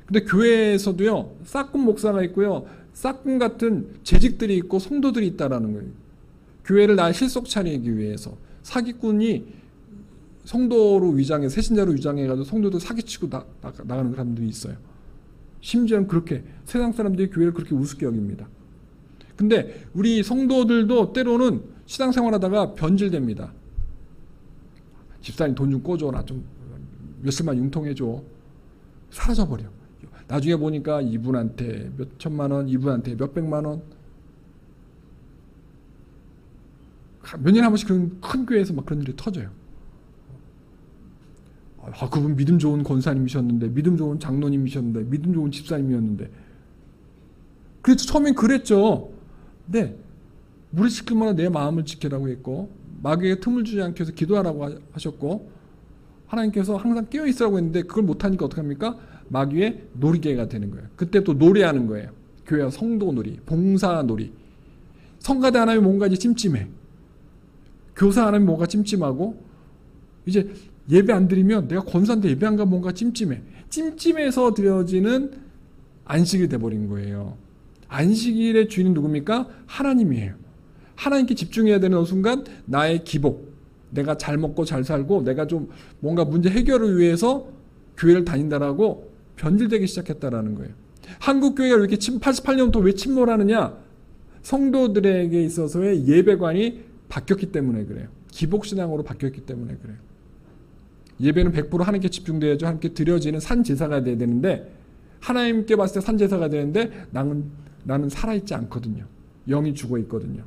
근데 교회에서도요 싹군 목사가 있고요 싹군 같은 재직들이 있고 성도들이 있다라는 거예요. 교회를 나 실속 차리기 위해서 사기꾼이 성도로 위장해 새신자로 위장해가지고 성도들 사기치고 나가는 사람들이 있어요. 심지어는 그렇게 세상 사람들이 교회를 그렇게 우습게 여깁니다. 근데 우리 성도들도 때로는 신앙생활하다가 변질됩니다. 집사님 돈 좀 꿔줘. 나 좀 몇십만 융통해줘. 사라져버려. 나중에 보니까 이분한테 몇 천만 원, 이분한테 몇 백만 원. 몇 년에 한 번씩 그런 큰 교회에서 막 그런 일이 터져요. 그분 믿음 좋은 권사님이셨는데, 믿음 좋은 장로님이셨는데, 믿음 좋은 집사님이었는데. 그래서 처음엔 그랬죠. 근데 무리 지킬 만한 내 마음을 지키라고 했고, 마귀에게 틈을 주지 않게 해서 기도하라고 하셨고, 하나님께서 항상 깨어 있으라고 했는데 그걸 못하니까 어떡합니까? 마귀의 놀이개가 되는 거예요. 그때 또 놀이하는 거예요. 교회와 성도 놀이, 봉사 놀이. 성가대 하나면 뭔가 이제 찜찜해. 교사 하나면 뭔가 찜찜하고, 이제 예배 안 드리면 내가 권사인데 예배 안 가면 뭔가 찜찜해. 찜찜해서 드려지는 안식일이 돼버린 거예요. 안식일의 주인은 누굽니까? 하나님이에요. 하나님께 집중해야 되는 순간 나의 기복, 내가 잘 먹고 잘 살고 내가 좀 뭔가 문제 해결을 위해서 교회를 다닌다라고 변질되기 시작했다라는 거예요. 한국 교회가 왜 이렇게 88년부터 왜 침몰하느냐? 성도들에게 있어서의 예배관이 바뀌었기 때문에 그래요. 기복신앙으로 바뀌었기 때문에 그래요. 예배는 100% 하나님께 집중돼야죠. 하나님께 드려지는 산제사가 돼야 되는데 하나님께 봤을 때 산제사가 되는데 나는 살아있지 않거든요. 영이 죽어 있거든요.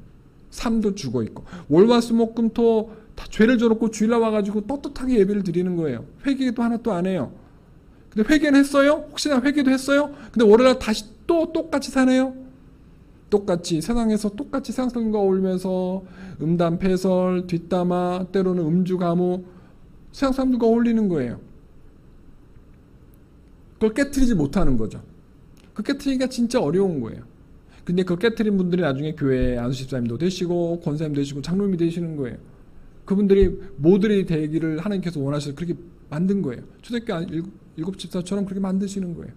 삶도 죽어 있고 월화수목금토 다 죄를 져놓고 주일날 와가지고 떳떳하게 예배를 드리는 거예요. 회개도 하나도 안 해요. 근데 회개는 했어요? 혹시나 회개도 했어요? 근데 월요일날 다시 또 똑같이 사네요? 똑같이 세상에서 똑같이 세상 사람과 어울리면서 음담, 패설, 뒷담화, 때로는 음주, 가무 세상 사람들과 어울리는 거예요. 그걸 깨트리지 못하는 거죠. 그 깨트리기가 진짜 어려운 거예요. 근데 그 깨트린 분들이 나중에 교회 안수집사님도 되시고 권사님 되시고 장로님이 되시는 거예요. 그분들이 모델이 되기를 하나님께서 원하셔서 그렇게 만든 거예요. 초대교회 일곱 집사처럼 그렇게 만드시는 거예요.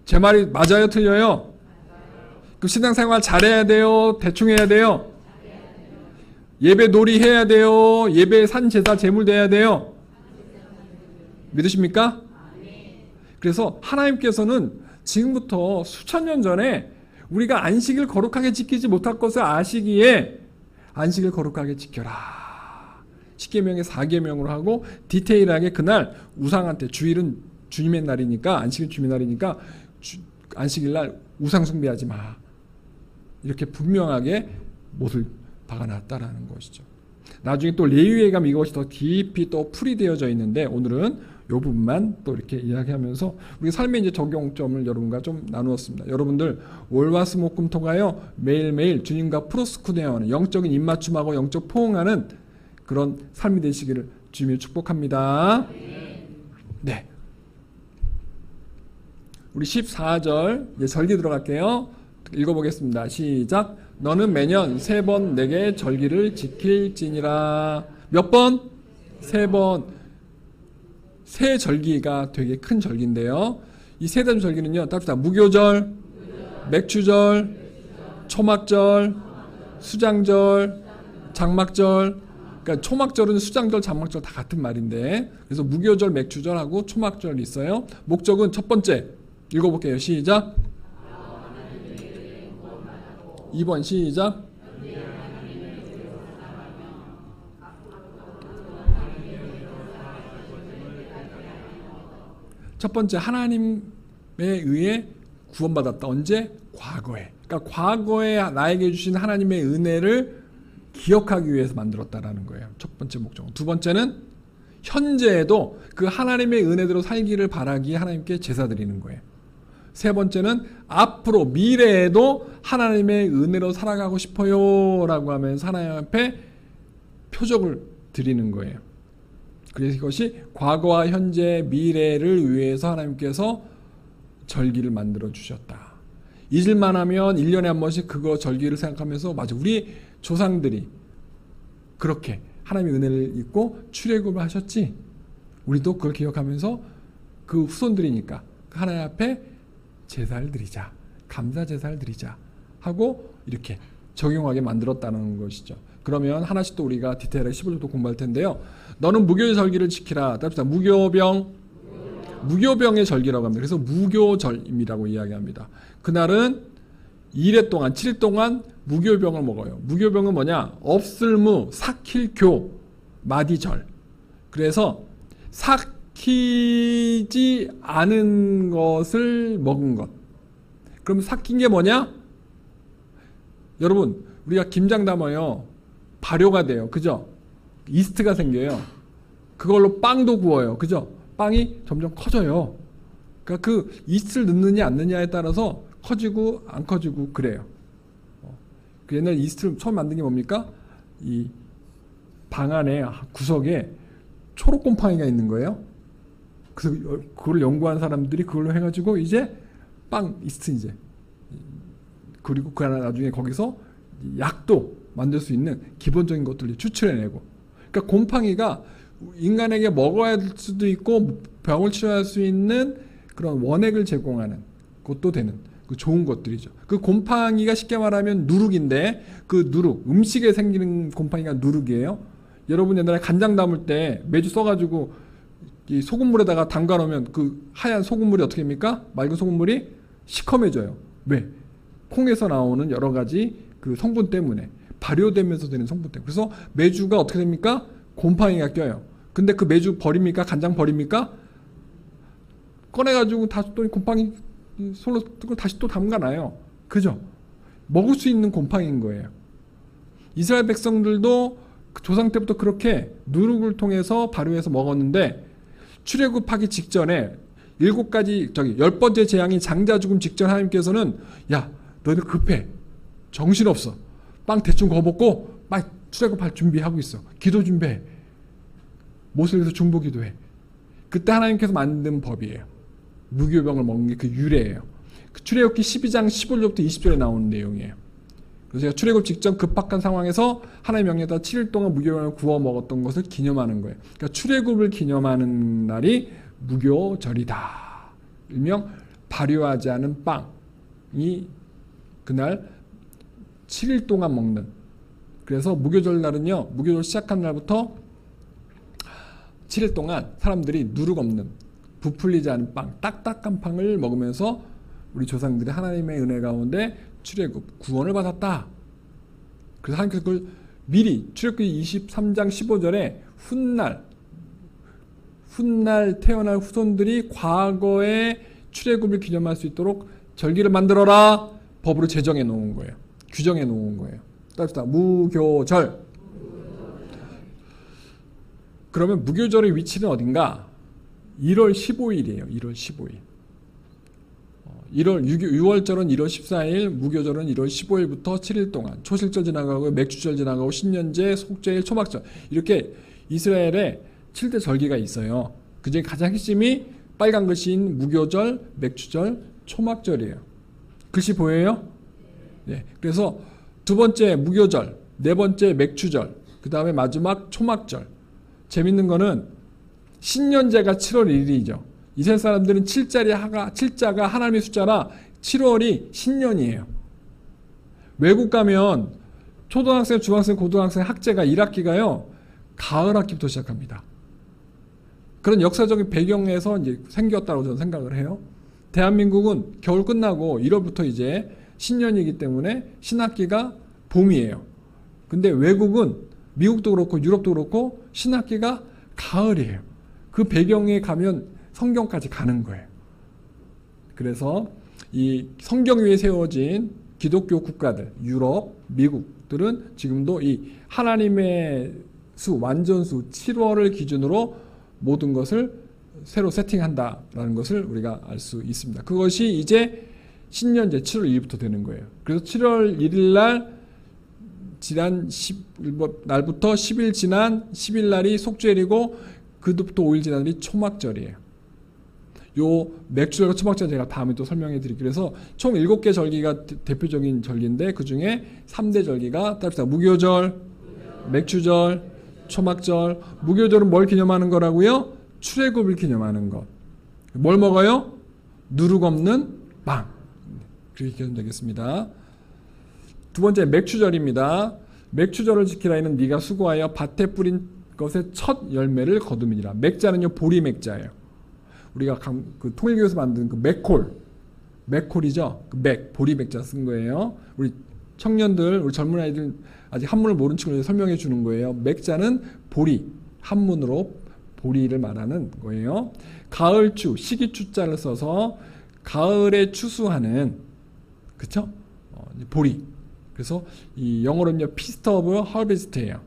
제 말이 맞아요? 틀려요? 그 신앙생활 잘해야 돼요? 대충 해야 돼요? 예배 놀이 해야 돼요? 예배 산제사 제물 돼야 돼요? 믿으십니까? 그래서 하나님께서는 지금부터 수천 년 전에 우리가 안식일 거룩하게 지키지 못할 것을 아시기에 안식일 거룩하게 지켜라. 10계명에 4계명으로 하고 디테일하게 그날 우상한테 주일은 주님의 날이니까 안식일 주님의 날이니까 안식일 날 우상 숭배하지 마. 이렇게 분명하게 못을 박아놨다라는 것이죠. 나중에 또 레위기에 가면 이것이 더 깊이 또 풀이되어져 있는데 오늘은 이 부분만 또 이렇게 이야기하면서 우리 삶의 이제 적용점을 여러분과 좀 나누었습니다. 여러분들 월화수목금토가요 매일매일 주님과 프로스쿠네어하는 영적인 입맞춤하고 영적 포옹하는 그런 삶이 되시기를 주님이 축복합니다. 네. 우리 14절 이제 절기 들어갈게요. 읽어보겠습니다. 시작. 너는 매년 3번 내게 절기를 지킬지니라. 몇 번? 3번. 새 절기가 되게 큰 절기인데요. 이 세 가지 절기는요. 답시다. 무교절, 맥주절, 초막절, 수장절, 장막절. 그러니까 초막절은 수장절, 장막절 다 같은 말인데 그래서 무교절, 맥주절하고 초막절이 있어요. 목적은 첫 번째 읽어볼게요. 시작. 2번 시작. 첫 번째 하나님에 의해 구원받았다. 언제? 과거에. 그러니까 과거에 나에게 주신 하나님의 은혜를 기억하기 위해서 만들었다라는 거예요. 첫 번째 목적. 두 번째는 현재에도 그 하나님의 은혜대로 살기를 바라기에 하나님께 제사 드리는 거예요. 세 번째는 앞으로 미래에도 하나님의 은혜로 살아가고 싶어요 라고 하면서 하나님 앞에 표적을 드리는 거예요. 그래서 이것이 과거와 현재 미래를 위해서 하나님께서 절기를 만들어 주셨다. 잊을만 하면 1년에 한 번씩 그거 절기를 생각하면서 맞아 우리 조상들이 그렇게 하나님의 은혜를 입고 출애굽을 하셨지. 우리도 그걸 기억하면서 그 후손들이니까 하나님 앞에 제사를 드리자. 감사 제사를 드리자 하고 이렇게 적용하게 만들었다는 것이죠. 그러면 하나씩 또 우리가 디테일하게 15절도 공부할 텐데요. 너는 무교의 절기를 지키라. 답시다. 무교병의 절기라고 합니다. 그래서 무교절임이라고 이야기합니다. 그날은 2일 동안 7일 동안 무교병을 먹어요. 무교병은 뭐냐? 없을무, 삭힐교, 마디절. 그래서 삭히지 않은 것을 먹은 것. 그럼 삭힌 게 뭐냐? 여러분 우리가 김장 담아요. 발효가 돼요. 그죠? 이스트가 생겨요. 그걸로 빵도 구워요. 그죠? 빵이 점점 커져요. 그러니까 그 이스트를 넣느냐 안 넣느냐에 따라서 커지고 안 커지고 그래요. 그 옛날 이스트를 처음 만든 게 뭡니까? 이 방 안에 구석에 초록곰팡이가 있는 거예요. 그래서 그걸 연구한 사람들이 그걸로 해가지고 이제 빵 이스트 이제 그리고 그 나중에 거기서 약도 만들 수 있는 기본적인 것들을 추출해내고 그러니까 곰팡이가 인간에게 먹어야 될 수도 있고 병을 치료할 수 있는 그런 원액을 제공하는 것도 되는 그 좋은 것들이죠. 그 곰팡이가 쉽게 말하면 누룩인데 그 누룩, 음식에 생기는 곰팡이가 누룩이에요. 여러분 옛날에 간장 담을 때 매주 써가지고 이 소금물에다가 담가 놓으면 그 하얀 소금물이 어떻게 됩니까? 맑은 소금물이 시커매져요. 왜? 콩에서 나오는 여러 가지 그 성분 때문에, 발효되면서 되는 성분 때문에. 그래서 메주가 어떻게 됩니까? 곰팡이가 껴요. 근데 그 메주 버립니까? 간장 버립니까? 꺼내가지고 다시 또 곰팡이 솔로 다시 또 담가놔요. 그죠? 먹을 수 있는 곰팡이인 거예요. 이스라엘 백성들도 조상 때부터 그렇게 누룩을 통해서 발효해서 먹었는데 출애굽하기 직전에 10번째 재앙인 장자 죽음 직전 하나님께서는 야 너희들 급해, 정신없어, 빵 대충 거먹고 빨리 출애굽할 준비하고 있어, 기도 준비해, 모세에서 중보기도해. 그때 하나님께서 만든 법이에요. 무교병을 먹는 게 그 유래예요. 그 출애굽기 12장 15절부터 20절에 나오는 내용이에요. 그래서 제가 출애굽 직전 급박한 상황에서 하나님의 명령에 따라 7일 동안 무교병을 구워 먹었던 것을 기념하는 거예요. 그러니까 출애굽을 기념하는 날이 무교절이다. 일명 발효하지 않은 빵이 그날 7일 동안 먹는. 그래서 무교절 날은요, 무교절 시작한 날부터 7일 동안 사람들이 누룩 없는, 부풀리지 않은 빵, 딱딱한 빵을 먹으면서 우리 조상들이 하나님의 은혜 가운데 출애굽 구원을 받았다. 그래서 하나님께서 그걸 미리 출애굽기 23장 15절에 훗날 태어날 후손들이 과거의 출애굽을 기념할 수 있도록 절기를 만들어라 법으로 제정해 놓은 거예요. 규정해 놓은 거예요. 따라서 무교절. 그러면 무교절의 위치는 어딘가? 1월 15일이에요. 1월 15일. 6월절은 1월 14일, 무교절은 1월 15일부터 7일 동안, 초실절 지나가고 맥주절 지나가고 신년제, 속죄일, 초막절, 이렇게 이스라엘에 7대 절기가 있어요. 그중에 가장 핵심이 빨간 글씨인 무교절, 맥주절, 초막절이에요. 글씨 보여요? 네. 그래서 두 번째 무교절, 네 번째 맥주절, 그 다음에 마지막 초막절. 재밌는 거는 신년제가 7월 1일이죠. 이스라엘 사람들은 7자가 하나님의 숫자라 7월이 신년이에요. 외국 가면 초등학생, 중학생, 고등학생 학제가 1학기가요. 가을 학기부터 시작합니다. 그런 역사적인 배경에서 이제 생겼다고 저는 생각을 해요. 대한민국은 겨울 끝나고 1월부터 이제 신년이기 때문에 신학기가 봄이에요. 근데 외국은 미국도 그렇고 유럽도 그렇고 신학기가 가을이에요. 그 배경에 가면 성경까지 가는 거예요. 그래서 이 성경 위에 세워진 기독교 국가들, 유럽, 미국들은 지금도 이 하나님의 수, 완전수 7월을 기준으로 모든 것을 새로 세팅한다라는 것을 우리가 알 수 있습니다. 그것이 이제 신년제 7월 1일부터 되는 거예요. 그래서 7월 1일 날 지난 날부터 10일 지난 10일 날이 속죄일이고 그부터 5일 지난 날이 초막절이에요. 요 맥주절과 초막절 제가 다음에 또 설명해 드릴게요. 그래서 총 7개 절기가 대표적인 절기인데 그 중에 3대 절기가 따릅니다. 무교절, 맥주절, 초막절. 무교절은 뭘 기념하는 거라고요? 출애굽을 기념하는 것. 뭘 먹어요? 누룩 없는 빵. 그렇게 기념되겠습니다. 두 번째 맥주절입니다. 맥주절을 지키라 이는 네가 수고하여 밭에 뿌린 것의 첫 열매를 거두미니라. 맥자는요 보리 맥자예요. 우리가 그 통일교에서 만든 그 맥콜이죠. 그 보리 맥자 쓴 거예요. 우리 청년들, 우리 젊은 아이들 아직 한문을 모르는 친구들 설명해 주는 거예요. 맥자는 보리, 한문으로 보리를 말하는 거예요. 가을추, 시기추자를 써서 가을에 추수하는, 그쵸? 보리. 그래서 이 영어로는요, Feast of Harvest예요.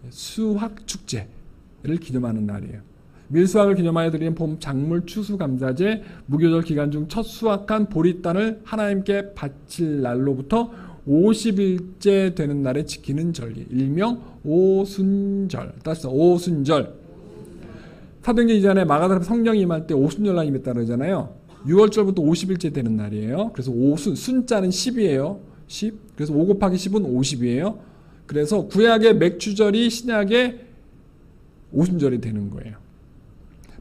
수확 축제를 기념하는 날이에요. 밀수확을 기념하여 드리는 봄 작물 추수감사제, 무교절 기간 중 첫 수확한 보리단을 하나님께 바칠 날로부터 50일째 되는 날에 지키는 절기, 일명 오순절. 따라서 오순절. 사도행전 이전에 마가다락방 성령이 임할 때 오순절날 임했다 그러잖아요. 6월절부터 50일째 되는 날이에요. 그래서 순자는 10이에요. 10. 그래서 5 곱하기 10은 50이에요. 그래서 구약의 맥주절이 신약의 오순절이 되는 거예요.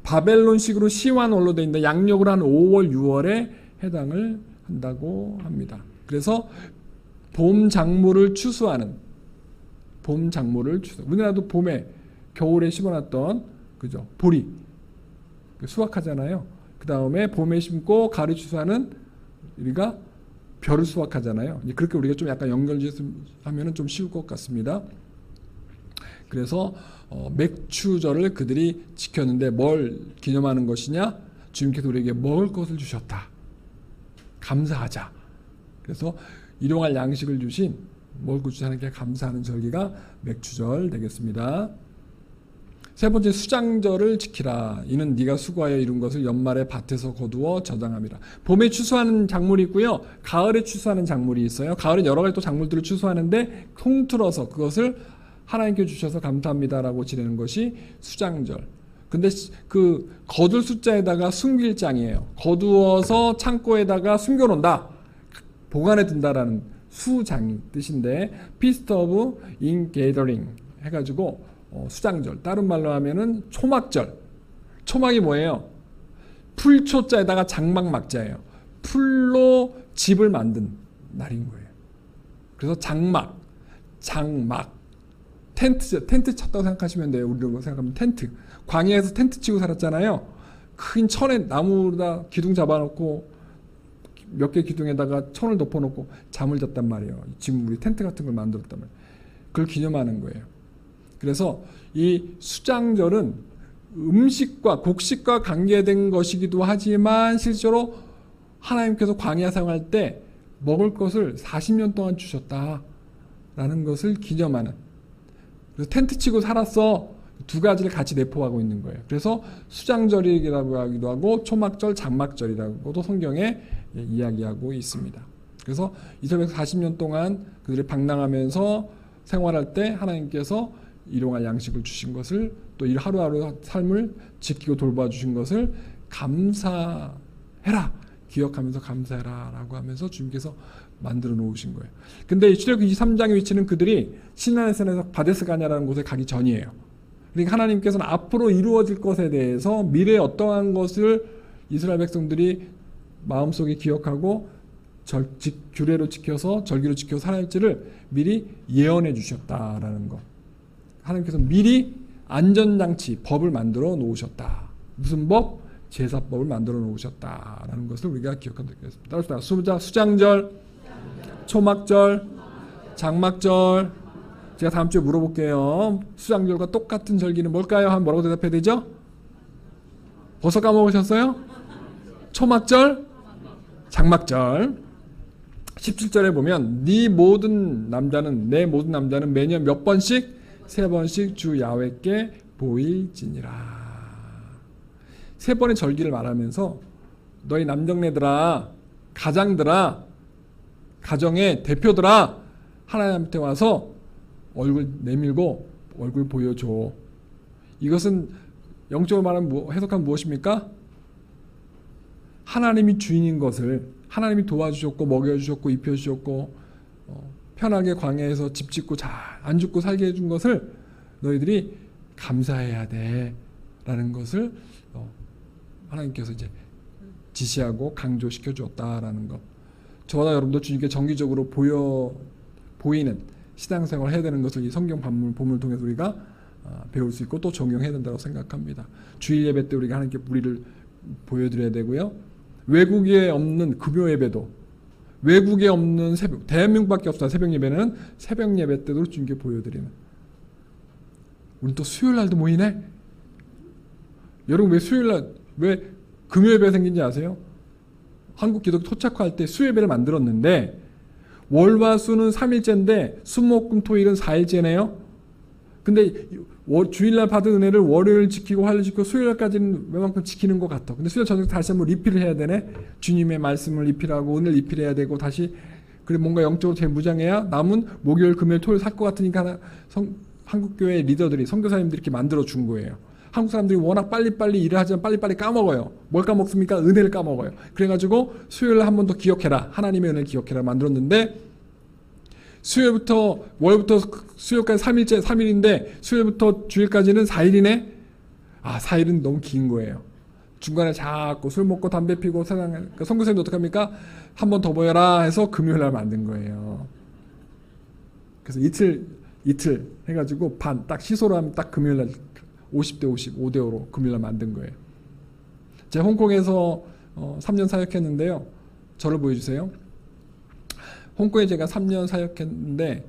바벨론식으로 시완월로 되어 있는데 양력으로 한 5월, 6월에 해당을 한다고 합니다. 그래서 봄 작물을 추수하는 우리나라도 봄에 겨울에 심어놨던 그죠 보리 수확하잖아요. 그 다음에 봄에 심고 가을에 추수하는 우리가 벼를 수확하잖아요. 그렇게 우리가 좀 약간 연결하면은 좀 쉬울 것 같습니다. 그래서 맥추절을 그들이 지켰는데 뭘 기념하는 것이냐? 주님께서 우리에게 먹을 것을 주셨다. 감사하자. 그래서 일용할 양식을 주신 먹을 것 주신 하나님께 감사하는 절기가 맥추절 되겠습니다. 세 번째 수장절을 지키라. 이는 네가 수고하여 이룬 것을 연말에 밭에서 거두어 저장함이라. 봄에 추수하는 작물이 있고요. 가을에 추수하는 작물이 있어요. 가을엔 여러 가지 또 작물들을 추수하는데 통틀어서 그것을 하나님께 주셔서 감사합니다라고 지내는 것이 수장절. 근데 그 거둘 숫자에다가 숨길장이에요. 거두어서 창고에다가 숨겨놓는다. 보관해 둔다라는 수장 뜻인데 Feast of Ingathering 해가지고 수장절. 다른 말로 하면은 초막절. 초막이 뭐예요? 풀초자에다가 장막막자예요. 풀로 집을 만든 날인 거예요. 그래서 장막. 텐트 쳤다고 생각하시면 돼요. 우리로 생각하면 텐트. 광야에서 텐트 치고 살았잖아요. 큰 천에 나무다 기둥 잡아놓고 몇 개 기둥에다가 천을 덮어놓고 잠을 잤단 말이에요. 지금 우리 텐트 같은 걸 만들었단 말이에요. 그걸 기념하는 거예요. 그래서 이 수장절은 음식과 곡식과 관계된 것이기도 하지만 실제로 하나님께서 광야 생활할 때 먹을 것을 40년 동안 주셨다라는 것을 기념하는. 그래서 텐트 치고 살았어. 두 가지를 같이 내포하고 있는 거예요. 그래서 수장절이라고 하기도 하고 초막절, 장막절이라고도 성경에 이야기하고 있습니다. 그래서 이스라엘에서 40년 동안 그들이 방랑하면서 생활할 때 하나님께서 일용할 양식을 주신 것을 또 이 하루하루 삶을 지키고 돌봐주신 것을 감사해라. 기억하면서 감사해라 라고 하면서 주님께서 만들어 놓으신 거예요. 근데 출애굽기 23장의 위치는 그들이 시내산에서 바데스 가냐라는 곳에 가기 전이에요. 그러니까 하나님께서는 앞으로 이루어질 것에 대해서 미래에 어떠한 것을 이스라엘 백성들이 마음속에 기억하고 규례로 지켜서 절기로 지켜 살아할지를 미리 예언해 주셨다라는 것. 하나님께서 미리 안전장치, 법을 만들어 놓으셨다. 무슨 법? 제사법을 만들어 놓으셨다라는 것을 우리가 기억하도록 하겠습니다. 따라서 수장절, 초막절, 장막절. 제가 다음 주에 물어볼게요. 수장절과 똑같은 절기는 뭘까요? 하면 뭐라고 대답해야 되죠? 벌써 까먹으셨어요? 초막절, 장막절. 17절에 보면 네 모든 남자는 내 모든 남자는 매년 몇 번씩? 3번씩 주 야훼께 보일지니라. 3번의 절기를 말하면서 너희 남정네들아, 가장들아, 가정의 대표들아, 하나님한테 와서 얼굴 내밀고 얼굴 보여줘. 이것은 영적으로 말하면 해석하면 무엇입니까? 하나님이 주인인 것을, 하나님이 도와주셨고 먹여주셨고 입혀주셨고 편하게 광야에서 집 짓고 잘 안 죽고 살게 해준 것을 너희들이 감사해야 돼 라는 것을 하나님께서 이제 지시하고 강조시켜 주었다라는 것. 저와 여러분도 주님께 정기적으로 보이는 신앙생활을 해야 되는 것을 이 성경 본문을 통해서 우리가 배울 수 있고 또 적용해야 된다고 생각합니다. 주일 예배 때 우리가 하나님께 우리를 보여드려야 되고요. 외국에 없는 금요 예배도, 외국에 없는 새벽, 대한민국밖에 없어요. 새벽 예배는 새벽 예배 때도 주님께 보여드리는. 우리 또 수요일 날도 모이네. 여러분 왜 수요일 날 왜 금요 예배가 생긴지 아세요? 한국 기독교 토착화할 때 수요 예배를 만들었는데 월화수는 3일째인데 수목금토일은 4일째네요. 근데 주일날 받은 은혜를 월요일 지키고 화요일 지키고 수요일까지는 웬만큼 지키는 것 같아. 근데 수요일 저녁 다시 한번 리필을 해야 되네. 주님의 말씀을 리필하고 은혜를 리필해야 되고 다시 그래 뭔가 영적으로 재무장해야 남은 목요일, 금요일, 토요일 살 것 같으니까 한국교회 리더들이 선교사님들이 이렇게 만들어 준 거예요. 한국 사람들이 워낙 빨리빨리 일을 하지만 빨리빨리 까먹어요. 뭘 까먹습니까? 은혜를 까먹어요. 그래가지고 수요일날 한 번 더 기억해라. 하나님의 은혜를 기억해라 만들었는데 수요일부터 월요일부터 수요일까지 3일째 3일인데 수요일부터 주일까지는 4일이네. 아 4일은 너무 긴 거예요. 중간에 자꾸 술 먹고 담배 피고 세상 그러니까 선교사님도 어떡합니까? 한 번 더 모여라 해서 금요일 날 만든 거예요. 그래서 이틀 해가지고 반 딱 시소로 하면 딱 금요일 날 50대 50, 5대 5로 금요일 날 만든 거예요. 제가 홍콩에서 3년 사역했는데요. 저를 보여주세요. 홍콩에 제가 3년 사역했는데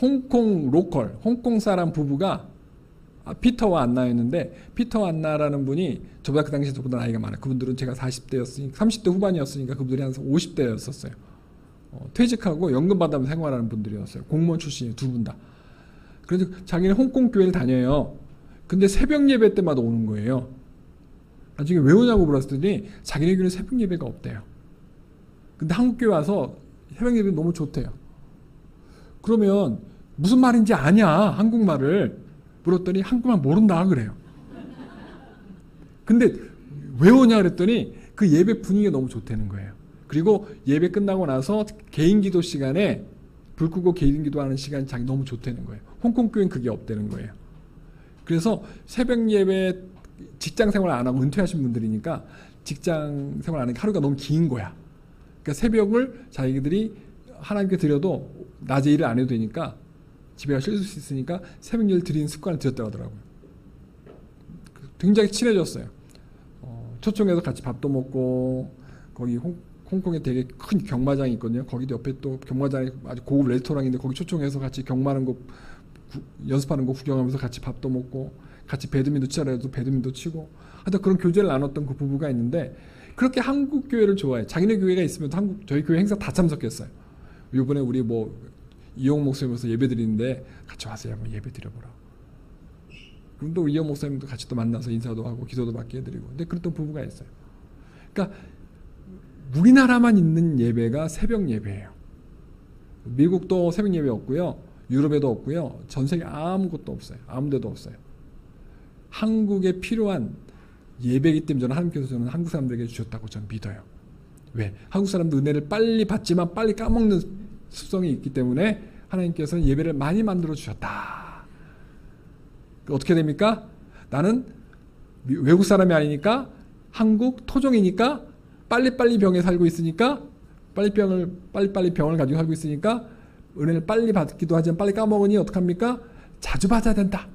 홍콩 로컬, 홍콩 사람 부부가 피터와 안나였는데 피터와 안나라는 분이 저보다 그 당시에 저보다 나이가 많아요. 그분들은 제가 40대였으니까 30대 후반이었으니까 그분들이 한 50대였었어요. 퇴직하고 연금 받으면서 생활하는 분들이었어요. 공무원 출신이 두 분 다. 그래서 자기는 홍콩 교회를 다녀요. 근데 새벽 예배 때마다 오는 거예요. 나중에 왜 오냐고 물었더니 자기네 교회는 새벽 예배가 없대요. 근데 한국 교회 와서 새벽 예배 너무 좋대요. 그러면 무슨 말인지 아냐 한국말을 물었더니 한국말 모른다 그래요. 근데 왜 오냐 그랬더니 그 예배 분위기가 너무 좋다는 거예요. 그리고 예배 끝나고 나서 개인 기도 시간에 불 끄고 개인 기도하는 시간이 자기 너무 좋다는 거예요. 홍콩 교회는 그게 없다는 거예요. 그래서 새벽 예배 직장 생활 안 하고 은퇴하신 분들이니까 직장 생활 안 하니까 하루가 너무 긴 거야. 그러니까 새벽을 자기들이 하나님께 드려도 낮에 일을 안 해도 되니까 집에 가 쉴 수 있으니까 새벽 예를 드리는 습관을 들였다고 하더라고요. 굉장히 친해졌어요. 초청해서 같이 밥도 먹고 거기 홍콩에 되게 큰 경마장이 있거든요. 거기도 옆에 또 경마장이 아주 고급 레스토랑인데 거기 초청해서 같이 경마하는 거 연습하는 거 구경하면서 같이 밥도 먹고 같이 배드민턴 치자라 해도 배드민턴 치고 하여튼 그런 교제를 나눴던 그 부부가 있는데 그렇게 한국 교회를 좋아해. 자기네 교회가 있으면 저희 교회 행사 다 참석했어요. 이번에 우리 뭐 이용 목사님께서 예배 드리는데 같이 와서 한번 예배 드려보라. 그럼 또 이용 목사님도 같이 또 만나서 인사도 하고 기도도 받게 해드리고. 근데 그랬던 부부가 있어요. 그러니까 우리나라만 있는 예배가 새벽 예배예요. 미국도 새벽 예배 없고요. 유럽에도 없고요. 전 세계 아무것도 없어요. 아무 데도 없어요. 한국에 필요한 예배이기 때문에 저는 하나님께서 저는 한국 사람들에게 주셨다고 저는 믿어요. 왜? 한국 사람도 은혜를 빨리 받지만 빨리 까먹는 습성이 있기 때문에 하나님께서는 예배를 많이 만들어 주셨다. 어떻게 됩니까? 나는 외국 사람이 아니니까 한국 토종이니까 빨리빨리 병에 살고 있으니까 빨리빨리 병을 가지고 살고 있으니까 은혜를 빨리 받기도 하지만 빨리 까먹으니 어떡합니까? 자주 받아야 된다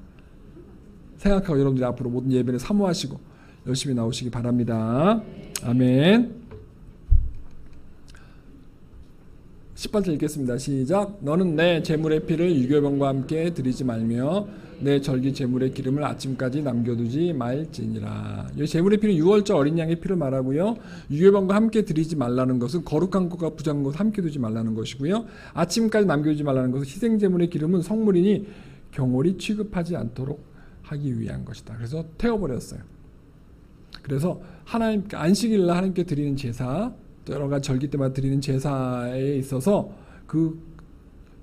생각하고 여러분들이 앞으로 모든 예배를 사모하시고 열심히 나오시기 바랍니다. 아멘. 18절 읽겠습니다. 시작. 너는 내 제물의 피를 유교병과 함께 드리지 말며 내 절기 제물의 기름을 아침까지 남겨두지 말지니라. 이 제물의 피는 6월절 어린 양의 피를 말하고요. 유교병과 함께 드리지 말라는 것은 거룩한 것과 부정한 것을 함께 두지 말라는 것이고요. 아침까지 남겨두지 말라는 것은 희생제물의 기름은 성물이니 경홀히 취급하지 않도록 하기 위한 것이다. 그래서 태워버렸어요. 그래서 하나님 안식일날 하나님께 드리는 제사 여러 가지 절기 때마다 드리는 제사에 있어서 그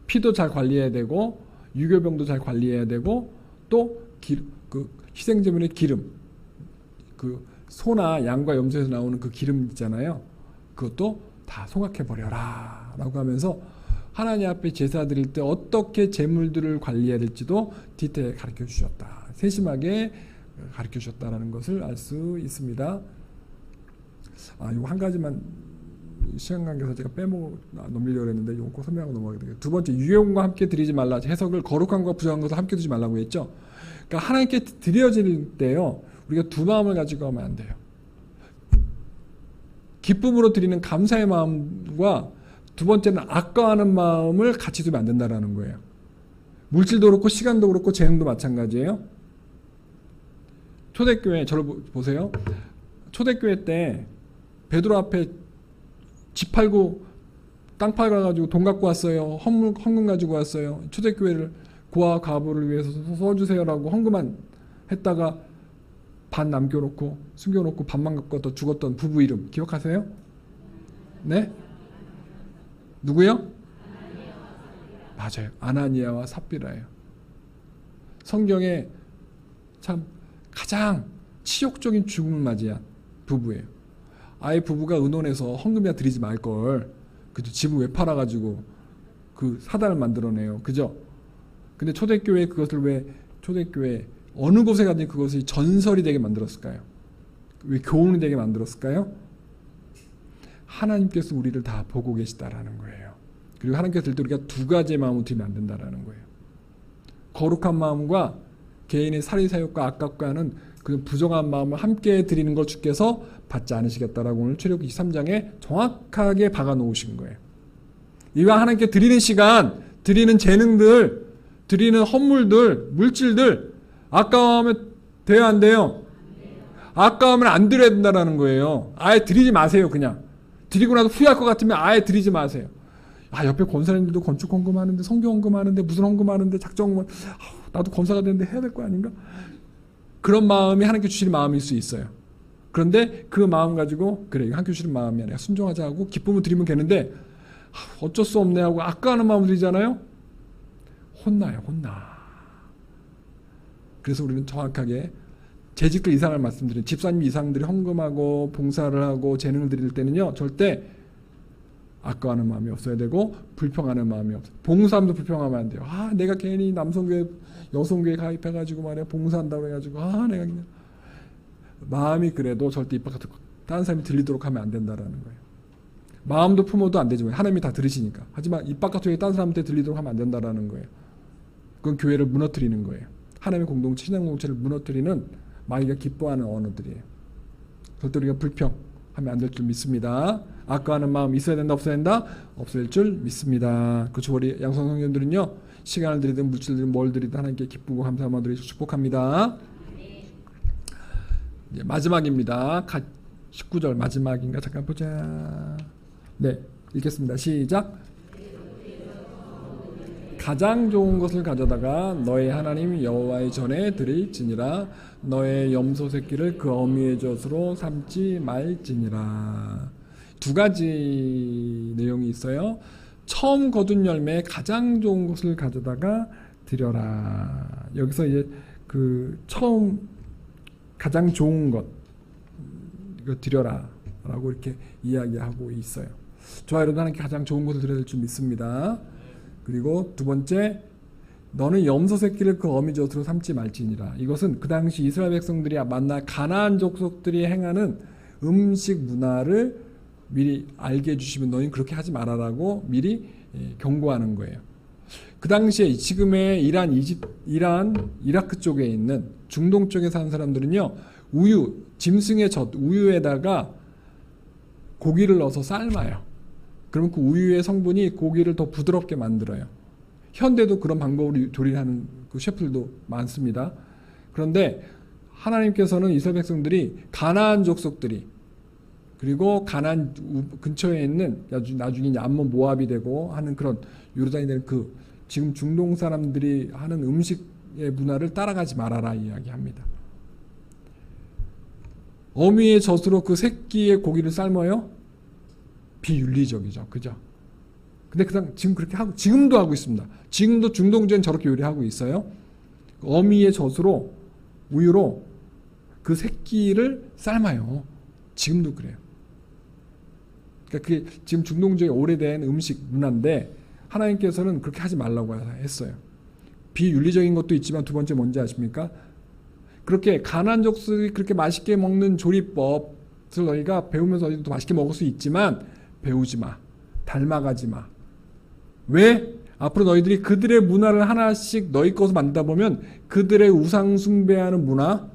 피도 잘 관리해야 되고 유교병도 잘 관리해야 되고 또 그 희생제물의 기름 그 소나 양과 염소에서 나오는 그 기름 있잖아요. 그것도 다 소각해 버려라 라고 하면서 하나님 앞에 제사 드릴 때 어떻게 제물들을 관리해야 될지도 디테일하게 가르쳐 주셨다. 세심하게 가르쳐 주셨다라는 것을 알 수 있습니다. 이거 한 가지만 시간 관계에서 제가 넘기려고 했는데 이거 꼭 설명하고 넘어가게 되겠습니다. 두 번째, 유효과 함께 드리지 말라. 해석을 거룩한 것과 부정한 것을 함께 두지 말라고 했죠. 그러니까 하나님께 드려질 때요, 우리가 두 마음을 가지고 하면 안 돼요. 기쁨으로 드리는 감사의 마음과 두 번째는 아까워하는 마음을 같이 두면 안 된다는 거예요. 물질도 그렇고 시간도 그렇고 재능도 마찬가지예요. 초대교회 저를 보세요. 초대교회 때 베드로 앞에 집 팔고 땅 팔아가지고 돈 갖고 왔어요. 헌금 가지고 왔어요. 초대교회를 고아 과부를 위해서 써주세요라고 헌금만 했다가 반 남겨놓고 숨겨놓고 반만 갖고 또 죽었던 부부 이름 기억하세요? 네? 누구요? 맞아요. 아나니아와 삽비라예요. 성경에 참 가장 치욕적인 죽음을 맞이한 부부예요. 아예 부부가 의논해서 헌금이나 드리지 말걸. 그죠? 집을 왜 팔아가지고 그 사단을 만들어내요. 그죠? 근데 초대교회 그것을 왜 초대교회 어느 곳에 가든지 그것이 전설이 되게 만들었을까요? 왜 교훈이 되게 만들었을까요? 하나님께서 우리를 다 보고 계시다라는 거예요. 그리고 하나님께서 우리가 두 가지의 마음을 드리면 안 된다라는 거예요. 거룩한 마음과 개인의 사리사욕과 악각과 하는 그 부정한 마음을 함께 드리는 걸 주께서 받지 않으시겠다라고 오늘 출애굽기 23장에 정확하게 박아 놓으신 거예요. 이와 하나님께 드리는 시간, 드리는 재능들, 드리는 헌물들, 물질들 아까워하면 돼요, 안 돼요? 아까워하면 안 드려야 된다는 거예요. 아예 드리지 마세요. 그냥 드리고 나서 후회할 것 같으면 아예 드리지 마세요. 아, 옆에 권사님들도 건축 헌금하는데, 성경 헌금하는데, 무슨 헌금하는데, 작정 나도 권사가 되는데 해야 될 거 아닌가? 그런 마음이 하나님께 주시는 마음일 수 있어요. 그런데 그 마음 가지고 그래, 이거 하나님께 주시는 마음이 아니라 순종하자 하고 기쁨을 드리면 되는데 어쩔 수 없네 하고 아까워하는 마음을 드리잖아요. 혼나요. 그래서 우리는 정확하게 재직들 이상을 말씀드린 집사님 이상들이 헌금하고 봉사를 하고 재능을 드릴 때는요, 절대 아까워하는 마음이 없어야 되고 불평하는 마음이 없어요. 봉사하면서 불평하면 안 돼요. 아, 내가 괜히 남성교회 여성교회 가입해가지고 말이야 봉사한다고 해가지고 내가 그냥 마음이 그래도 절대 입 밖에서 다른 사람이 들리도록 하면 안 된다라는 거예요. 마음도 품어도 안 되지만 하나님이 다 들으시니까. 하지만 입 바깥에 다른 사람한테 들리도록 하면 안 된다라는 거예요. 그건 교회를 무너뜨리는 거예요. 하나님의 공동체, 신앙 공동체를 무너뜨리는 마귀가 기뻐하는 언어들이에요. 절대 우리가 불평하면 안 될 줄 믿습니다. 아까워하는 마음 있어야 된다, 없어야 된다? 없을 줄 믿습니다. 그렇죠. 우리 양성 성도님들은요, 시간을 드리든 물질들은 뭘 드리든 하나님께 기쁘고 감사한 마음으로 축복합니다. 이제 마지막입니다. 19절 마지막인가? 잠깐 보자. 네, 읽겠습니다. 시작. 가장 좋은 것을 가져다가 너의 하나님 여호와의 전에 드릴지니라. 너의 염소 새끼를 그 어미의 젖으로 삼지 말지니라. 두 가지 내용이 있어요. 처음 거둔 열매 가장 좋은 것을 가져다가 드려라. 여기서 이제 그 처음 가장 좋은 것 이거 드려라 라고 이렇게 이야기하고 있어요. 저와 여러분 하나님께 가장 좋은 것을 드려야 될 줄 믿습니다. 그리고 두 번째, 너는 염소 새끼를 그 어미 젖으로 삼지 말지니라. 이것은 그 당시 이스라엘 백성들이 만나 가나안 족속들이 행하는 음식 문화를 미리 알게 해주시면 너희는 그렇게 하지 말아라고 미리 경고하는 거예요. 그 당시에 지금의 이라크 쪽에 있는 중동 쪽에 사는 사람들은요, 우유, 짐승의 젖, 우유에다가 고기를 넣어서 삶아요. 그러면 그 우유의 성분이 고기를 더 부드럽게 만들어요. 현대도 그런 방법으로 조리하는 그 셰프들도 많습니다. 그런데 하나님께서는 이스라엘 백성들이 가나안 족속들이 그리고 가나안 근처에 있는 나중에 암몬 모압이 되고 하는 그런 요르단이 되는 그 지금 중동 사람들이 하는 음식의 문화를 따라가지 말아라 이야기합니다. 어미의 젖으로 그 새끼의 고기를 삶아요? 비윤리적이죠. 그죠? 근데 지금 그렇게 하고, 지금도 하고 있습니다. 지금도 중동지는 저렇게 요리하고 있어요. 어미의 젖으로, 우유로 그 새끼를 삶아요. 지금도 그래요. 그러니까 그게 지금 중동지의 오래된 음식 문화인데, 하나님께서는 그렇게 하지 말라고 했어요. 비윤리적인 것도 있지만 두 번째 뭔지 아십니까? 그렇게 가나안 족속이 그렇게 맛있게 먹는 조리법을 너희가 배우면서 너희도 맛있게 먹을 수 있지만 배우지 마. 닮아가지 마. 왜? 앞으로 너희들이 그들의 문화를 하나씩 너희 것을 만들다 보면 그들의 우상 숭배하는 문화,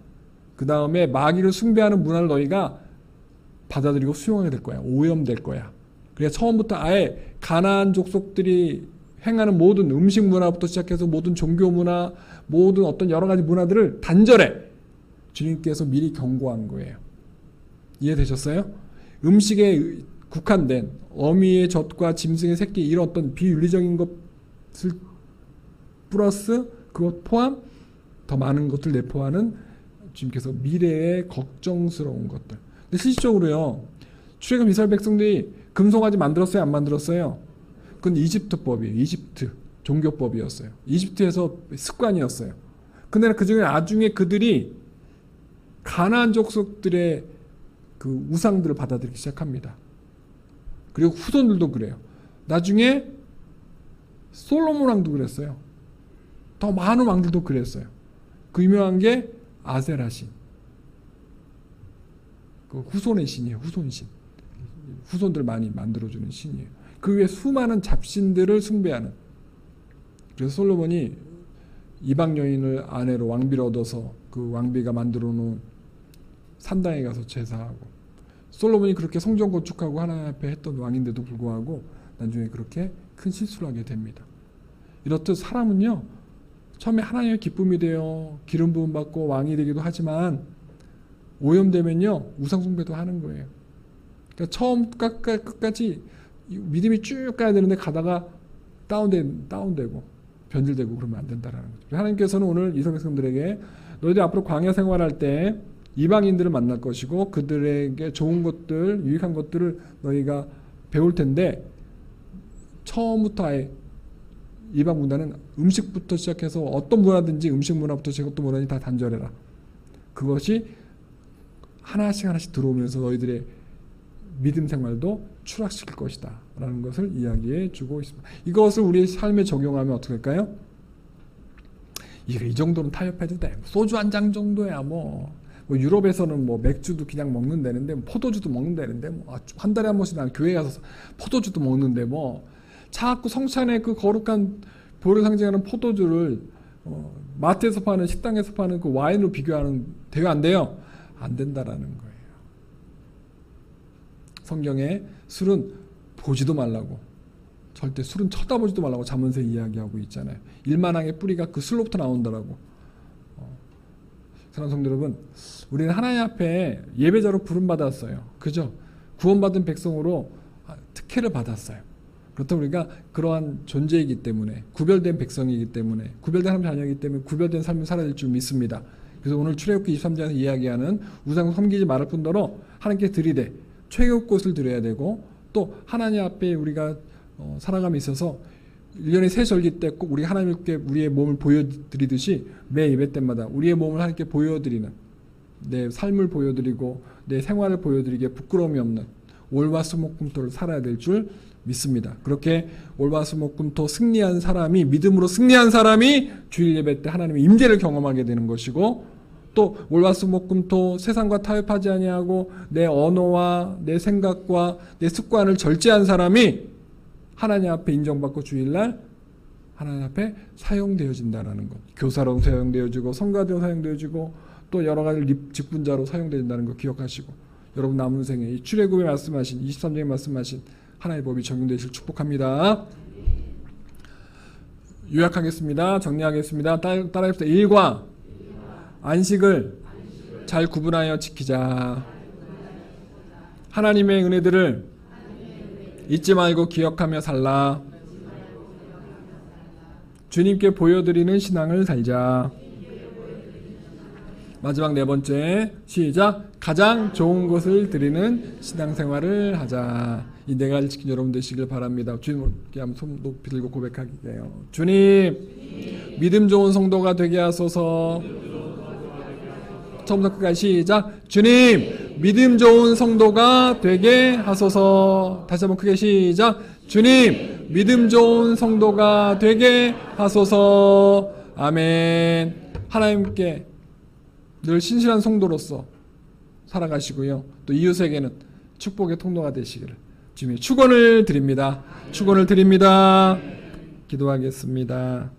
그 다음에 마귀를 숭배하는 문화를 너희가 받아들이고 수용하게 될 거야. 오염될 거야. 그래서 처음부터 아예 가나안 족속들이 행하는 모든 음식 문화부터 시작해서 모든 종교 문화, 모든 어떤 여러 가지 문화들을 단절해. 주님께서 미리 경고한 거예요. 이해되셨어요? 음식에 국한된 어미의 젖과 짐승의 새끼 이런 어떤 비윤리적인 것을 플러스 그것 포함 더 많은 것을 내포하는 주님께서 미래의 걱정스러운 것들. 근데 실질적으로요, 출애굽 이스라엘 백성들이 금송아지 만들었어요, 안 만들었어요? 그건 이집트법이에요. 이집트 종교법이었어요. 이집트에서 습관이었어요. 근데 그중에 나중에 그들이 가나안 족속들의 그 우상들을 받아들이기 시작합니다. 그리고 후손들도 그래요. 나중에 솔로몬 왕도 그랬어요. 더 많은 왕들도 그랬어요. 그 유명한 게 아세라신. 그 후손의 신이에요. 후손신. 후손들 많이 만들어주는 신이에요. 그 위에 수많은 잡신들을 숭배하는. 그래서 솔로몬이 이방 여인을 아내로 왕비를 얻어서 그 왕비가 만들어 놓은 산당에 가서 제사하고, 솔로몬이 그렇게 성전 건축하고 하나님 앞에 했던 왕인데도 불구하고 나중에 그렇게 큰 실수를 하게 됩니다. 이렇듯 사람은요, 처음에 하나님의 기쁨이 되어 기름 부음 받고 왕이 되기도 하지만 오염되면요 우상 숭배도 하는 거예요. 그러니까 처음부터 끝까지 믿음이 쭉 가야 되는데 가다가 다운되고 변질되고 그러면 안 된다라는 거죠. 하나님께서는 오늘 이스라엘 백성들에게 너희들 앞으로 광야 생활할 때 이방인들을 만날 것이고 그들에게 좋은 것들, 유익한 것들을 너희가 배울 텐데 처음부터 아예 이방 문화는 음식부터 시작해서 어떤 문화든지 음식 문화부터 시작해서 어떤 문화든지 다 단절해라. 그것이 하나씩 들어오면서 너희들의 믿음 생활도 추락시킬 것이다 라는 것을 이야기해 주고 있습니다. 이것을 우리의 삶에 적용하면 어떻게 할까요? 이 정도는 타협해도 돼. 소주 한 잔 정도야 뭐 유럽에서는 뭐 맥주도 그냥 먹는다는데 포도주도 먹는다는데 한 달에 한 번씩 난 교회 가서 포도주도 먹는데 자꾸 성찬의 그 거룩한 보혈을 상징하는 포도주를 마트에서 파는 식당에서 파는 그 와인으로 비교하는 돼요 안 돼요? 안 된다라는 거예요. 성경에 술은 보지도 말라고, 절대 술은 쳐다보지도 말라고 잠언서에 이야기하고 있잖아요. 일만항의 뿌리가 그 술로부터 나온다라고. 사랑하는 성도 여러분, 우리는 하나님 앞에 예배자로 부름받았어요. 그죠? 구원받은 백성으로 특혜를 받았어요. 그렇다고 우리가 그러한 존재이기 때문에, 구별된 백성이기 때문에, 구별된 하나님 자녀이기 때문에 구별된 삶을 살아야 될 줄 믿습니다. 그래서 오늘 출애굽기 23장에서 이야기하는 우상 섬기지 말을 뿐더러 하나님께 드리되 최고꽃을 드려야 되고, 또 하나님 앞에 우리가 살아감에 있어서 1년의 새 절기 때 꼭 우리 하나님께 우리의 몸을 보여드리듯이 매 예배 때마다 우리의 몸을 하나님께 보여드리는, 내 삶을 보여드리고 내 생활을 보여드리기에 부끄러움이 없는 월화수목금토를 살아야 될 줄 믿습니다. 그렇게 월화수목금토 승리한 사람이, 믿음으로 승리한 사람이 주일 예배 때 하나님의 임재를 경험하게 되는 것이고, 또 월화수목금토 세상과 타협하지 아니하고 내 언어와 내 생각과 내 습관을 절제한 사람이 하나님 앞에 인정받고 주일날 하나님 앞에 사용되어진다는 것. 교사로 사용되어지고 성가대로 사용되어지고 또 여러 가지 직분자로 사용된다는 것 기억하시고, 여러분 남은 생에 이 출애굽에 말씀하신 23장에 말씀하신 하나님의 법이 적용되실 축복합니다. 요약하겠습니다. 정리하겠습니다. 따라해봅시다. 일과 안식을 잘 구분하여 지키자. 하나님의 은혜들을 잊지 말고 기억하며 살라. 주님께 보여드리는 신앙을 살자. 마지막 네 번째, 시작. 가장 좋은 것을 드리는 신앙생활을 하자. 이 네 가지를 지킨 여러분 되시길 바랍니다. 주님께 한번 손 높이 들고 고백하게요. 주님, 믿음 좋은 성도가 되게 하소서. 처음부터 끝까지 시작. 주님, 믿음 좋은 성도가 되게 하소서. 다시 한번 크게 시작. 주님, 믿음 좋은 성도가 되게 하소서. 아멘. 하나님께 늘 신실한 성도로서 살아가시고요. 또 이웃에게는 축복의 통로가 되시기를 주님의 축원을 드립니다. 축원을 드립니다. 기도하겠습니다.